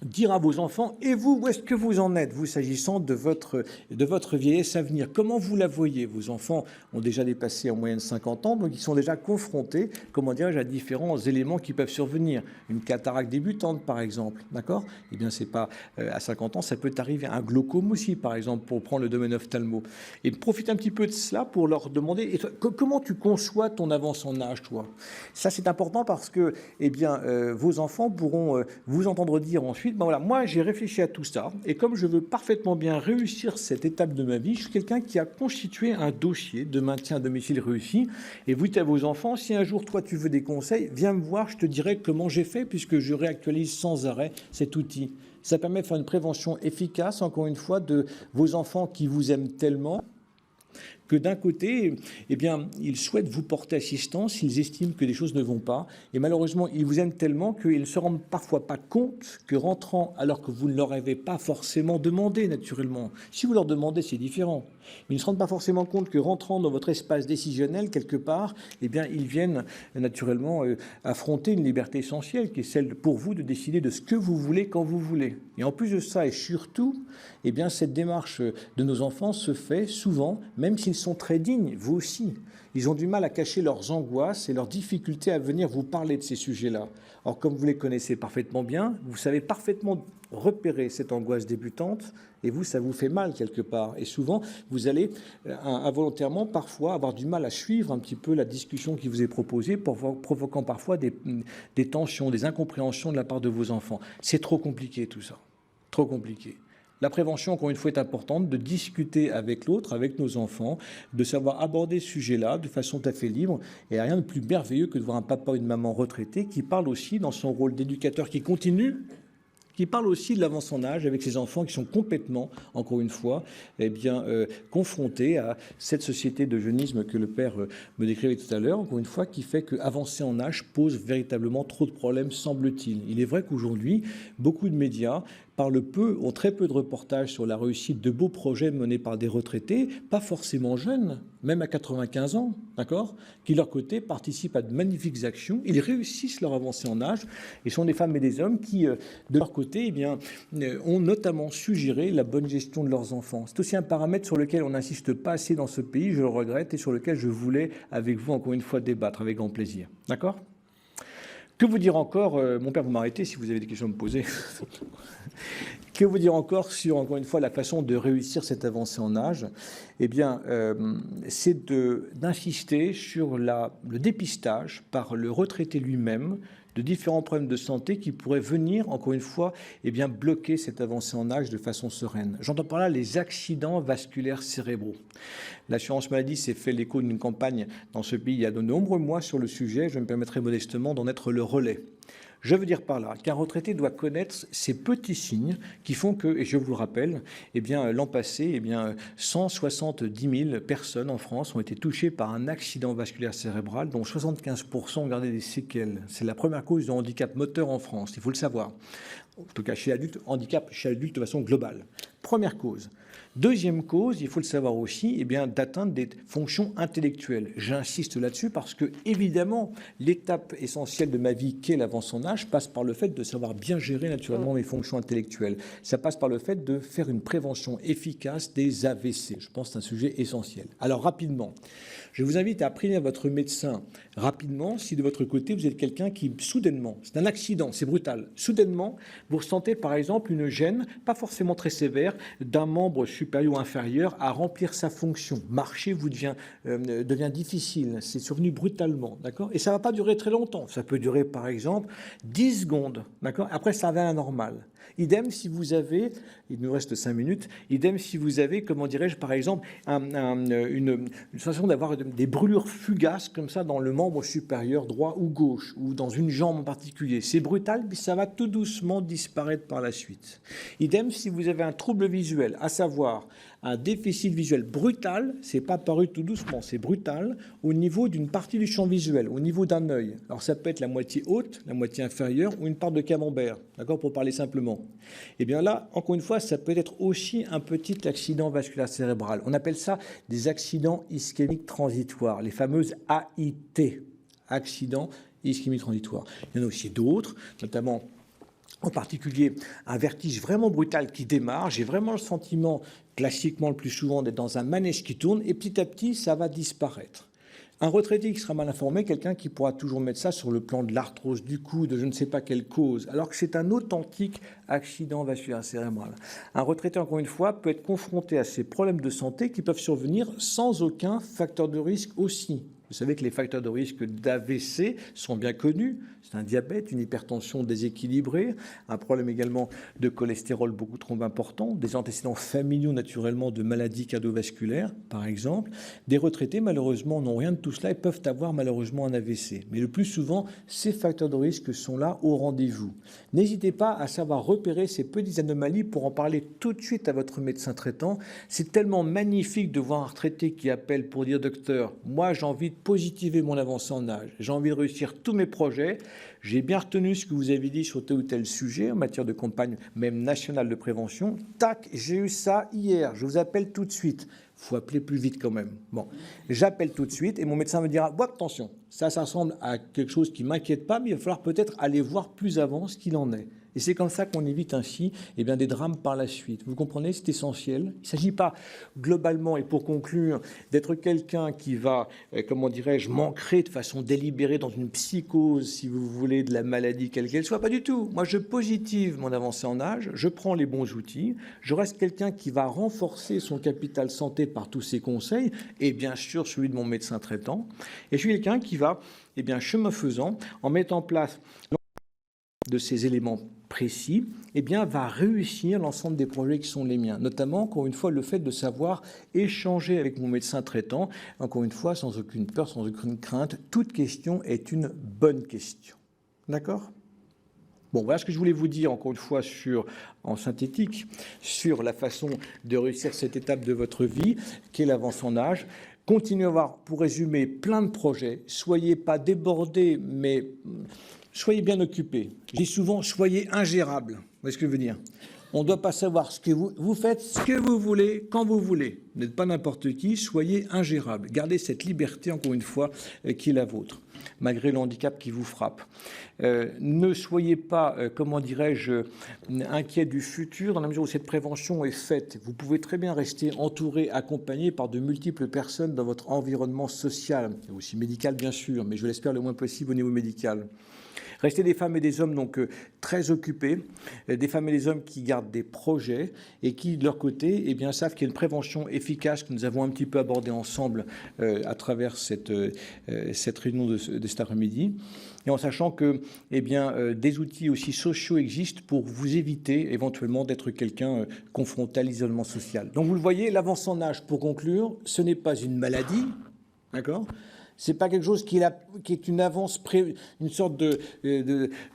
dire à vos enfants, et vous, où est-ce que vous en êtes, vous, s'agissant de votre vieillesse à venir? Comment vous la voyez? Vos enfants ont déjà dépassé en moyenne 50 ans, donc ils sont déjà confrontés, comment dirais-je, à différents éléments qui peuvent survenir. Une cataracte débutante, par exemple, d'accord? Eh bien, c'est pas à 50 ans, ça peut arriver. Un glaucome aussi, par exemple, pour prendre le domaine ophtalmo. Et profite un petit peu de cela pour leur demander, et toi, comment tu conçois ton avance en âge, toi? Ça, c'est important parce que, eh bien, vos enfants pourront vous entendre dire ensuite, ben voilà, moi j'ai réfléchi à tout ça et comme je veux parfaitement bien réussir cette étape de ma vie, je suis quelqu'un qui a constitué un dossier de maintien à domicile réussi et vous dites à vos enfants, si un jour toi tu veux des conseils, viens me voir, je te dirai comment j'ai fait puisque je réactualise sans arrêt cet outil. Ça permet de faire une prévention efficace, encore une fois, de vos enfants qui vous aiment tellement que d'un côté, eh bien, ils souhaitent vous porter assistance, ils estiment que les choses ne vont pas, et malheureusement, ils vous aiment tellement qu'ils ne se rendent parfois pas compte que rentrant, alors que vous ne leur avez pas forcément demandé, naturellement. Si vous leur demandez, c'est différent. Mais ils ne se rendent pas forcément compte que rentrant dans votre espace décisionnel, quelque part, eh bien, ils viennent naturellement affronter une liberté essentielle, qui est celle pour vous de décider de ce que vous voulez quand vous voulez. Et en plus de ça, et surtout, eh bien, cette démarche de nos enfants se fait souvent, même s'ils sont très dignes, vous aussi. Ils ont du mal à cacher leurs angoisses et leurs difficultés à venir vous parler de ces sujets-là. Or, comme vous les connaissez parfaitement bien, vous savez parfaitement repérer cette angoisse débutante et vous, ça vous fait mal quelque part. Et souvent, vous allez involontairement parfois avoir du mal à suivre un petit peu la discussion qui vous est proposée, provoquant parfois des tensions, des incompréhensions de la part de vos enfants. C'est trop compliqué tout ça, trop compliqué. La prévention, encore une fois, est importante, de discuter avec l'autre, avec nos enfants, de savoir aborder ce sujet-là de façon tout à fait libre. Et rien de plus merveilleux que de voir un papa ou une maman retraité qui parle aussi, dans son rôle d'éducateur qui continue, qui parle aussi de l'avance en âge avec ses enfants qui sont complètement, encore une fois, eh bien, confrontés à cette société de jeunisme que le père me décrivait tout à l'heure, encore une fois, qui fait qu'avancer en âge pose véritablement trop de problèmes, semble-t-il. Il est vrai qu'aujourd'hui, beaucoup de médias parlent peu, ont très peu de reportages sur la réussite de beaux projets menés par des retraités, pas forcément jeunes, même à 95 ans, d'accord, qui, de leur côté, participent à de magnifiques actions. Ils réussissent leur avancée en âge et sont des femmes et des hommes qui, de leur côté, eh bien, ont notamment suggéré la bonne gestion de leurs enfants. C'est aussi un paramètre sur lequel on n'insiste pas assez dans ce pays, je le regrette, et sur lequel je voulais, avec vous, encore une fois, débattre avec grand plaisir. D'accord ? Que vous dire encore, mon père, vous m'arrêtez si vous avez des questions à me poser. Que vous dire encore sur, encore une fois, la façon de réussir cette avancée en âge? Eh bien, c'est d'insister sur le dépistage par le retraité lui-même de différents problèmes de santé qui pourraient venir, encore une fois, eh bien, bloquer cette avancée en âge de façon sereine. J'entends par là les accidents vasculaires cérébraux. L'assurance maladie s'est fait l'écho d'une campagne dans ce pays il y a de nombreux mois sur le sujet. Je me permettrai modestement d'en être le relais. Je veux dire par là qu'un retraité doit connaître ces petits signes qui font que, et je vous le rappelle, eh bien, l'an passé, eh bien, 170 000 personnes en France ont été touchées par un accident vasculaire cérébral, dont 75% ont gardé des séquelles. C'est la première cause de handicap moteur en France, il faut le savoir. En tout cas, chez l'adulte, handicap chez l'adulte de façon globale. Première cause. Deuxième cause, il faut le savoir aussi, eh bien, d'atteindre des fonctions intellectuelles. J'insiste là-dessus parce que, évidemment, l'étape essentielle de ma vie, qu'est l'avance en âge, passe par le fait de savoir bien gérer naturellement mes fonctions intellectuelles. Ça passe par le fait de faire une prévention efficace des AVC. Je pense que c'est un sujet essentiel. Alors, rapidement, je vous invite à prévenir votre médecin rapidement si de votre côté, vous êtes quelqu'un qui, soudainement, c'est un accident, c'est brutal, soudainement, vous ressentez par exemple une gêne, pas forcément très sévère, d'un membre supérieur ou inférieur à remplir sa fonction. Marcher vous devient difficile, c'est survenu brutalement, d'accord? Et ça ne va pas durer très longtemps, ça peut durer par exemple 10 secondes, d'accord? Après, ça revient à la normale. Idem si vous avez, il nous reste 5 minutes, idem si vous avez, comment dirais-je, par exemple, une sensation d'avoir des brûlures fugaces comme ça dans le membre supérieur droit ou gauche, ou dans une jambe en particulier. C'est brutal, puis ça va tout doucement disparaître par la suite. Idem si vous avez un trouble visuel, à savoir un déficit visuel brutal, c'est pas paru tout doucement, c'est brutal, au niveau d'une partie du champ visuel, au niveau d'un œil. Alors ça peut être la moitié haute, la moitié inférieure, ou une part de camembert, d'accord, pour parler simplement. Et bien là, encore une fois, ça peut être aussi un petit accident vasculaire cérébral. On appelle ça des accidents ischémiques transitoires, les fameuses AIT, accidents ischémiques transitoires. Il y en a aussi d'autres, notamment en particulier un vertige vraiment brutal qui démarre. J'ai vraiment le sentiment, classiquement le plus souvent, d'être dans un manège qui tourne et petit à petit, ça va disparaître. Un retraité qui sera mal informé, quelqu'un qui pourra toujours mettre ça sur le plan de l'arthrose du cou, de je ne sais pas quelle cause, alors que c'est un authentique accident vasculaire cérébral. Un retraité, encore une fois, peut être confronté à ces problèmes de santé qui peuvent survenir sans aucun facteur de risque aussi. Vous savez que les facteurs de risque d'AVC sont bien connus. C'est un diabète, une hypertension déséquilibrée, un problème également de cholestérol beaucoup trop important, des antécédents familiaux naturellement de maladies cardiovasculaires, par exemple. Des retraités, malheureusement, n'ont rien de tout cela et peuvent avoir malheureusement un AVC. Mais le plus souvent, ces facteurs de risque sont là au rendez-vous. N'hésitez pas à savoir repérer ces petites anomalies pour en parler tout de suite à votre médecin traitant. C'est tellement magnifique de voir un retraité qui appelle pour dire « Docteur, moi j'ai envie de positiver mon avancée en âge. J'ai envie de réussir tous mes projets. J'ai bien retenu ce que vous avez dit sur tel ou tel sujet en matière de campagne même nationale de prévention. Tac, j'ai eu ça hier. Je vous appelle tout de suite. Il faut appeler plus vite quand même. Bon, j'appelle tout de suite et mon médecin me dira « Bon, attention, ça ressemble à quelque chose qui ne m'inquiète pas, mais il va falloir peut-être aller voir plus avant ce qu'il en est. » Et c'est comme ça qu'on évite ainsi des drames par la suite. Vous comprenez, c'est essentiel. Il ne s'agit pas globalement, et pour conclure, d'être quelqu'un qui va, manquer de façon délibérée dans une psychose, si vous voulez, de la maladie quelle qu'elle soit. Pas du tout. Moi, je positive mon avancée en âge, je prends les bons outils, je reste quelqu'un qui va renforcer son capital santé par tous ses conseils, et bien sûr celui de mon médecin traitant. Et je suis quelqu'un qui va, chemin faisant, en mettant en place de ces éléments précis, va réussir l'ensemble des projets qui sont les miens. Notamment, encore une fois, le fait de savoir échanger avec mon médecin traitant, encore une fois, sans aucune peur, sans aucune crainte. Toute question est une bonne question. D'accord ? Bon, voilà ce que je voulais vous dire, encore une fois, en synthétique, sur la façon de réussir cette étape de votre vie, qu'est l'avance en âge. Continuez à avoir, pour résumer, plein de projets. Soyez pas débordés, mais soyez bien occupés. Je dis souvent, soyez ingérables. Vous voyez ce que je veux dire ? On ne doit pas savoir ce que vous faites, ce que vous voulez, quand vous voulez. Vous n'êtes pas n'importe qui, soyez ingérables. Gardez cette liberté, encore une fois, qui est la vôtre, malgré le handicap qui vous frappe. Ne soyez pas, inquiet du futur, dans la mesure où cette prévention est faite. Vous pouvez très bien rester entouré, accompagné par de multiples personnes dans votre environnement social, et aussi médical bien sûr, mais je l'espère le moins possible au niveau médical. Restez des femmes et des hommes donc très occupés, des femmes et des hommes qui gardent des projets et qui, de leur côté, savent qu'il y a une prévention efficace que nous avons un petit peu abordée ensemble à travers cette réunion de cet après-midi. Et en sachant que des outils aussi sociaux existent pour vous éviter éventuellement d'être quelqu'un confronté à l'isolement social. Donc vous le voyez, l'avance en âge, pour conclure, ce n'est pas une maladie, d'accord ? C'est pas quelque chose qui est une avance, une sorte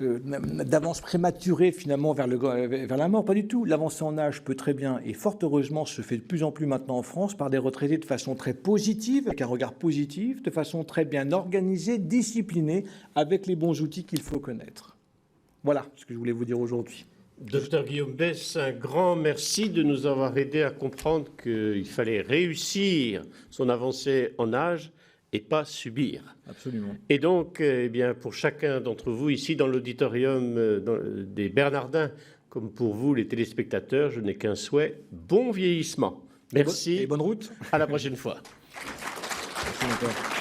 d'avance prématurée finalement vers la mort. Pas du tout. L'avancée en âge peut très bien, et fort heureusement, se fait de plus en plus maintenant en France par des retraités de façon très positive, avec un regard positif, de façon très bien organisée, disciplinée, avec les bons outils qu'il faut connaître. Voilà ce que je voulais vous dire aujourd'hui. Docteur Guillaume Besse, un grand merci de nous avoir aidé à comprendre qu'il fallait réussir son avancée en âge et pas subir. Absolument. Et donc, eh bien, pour chacun d'entre vous ici dans l'auditorium des Bernardins, comme pour vous les téléspectateurs, je n'ai qu'un souhait, bon vieillissement. Merci. Et bonne route. À la prochaine fois. Merci, mon père.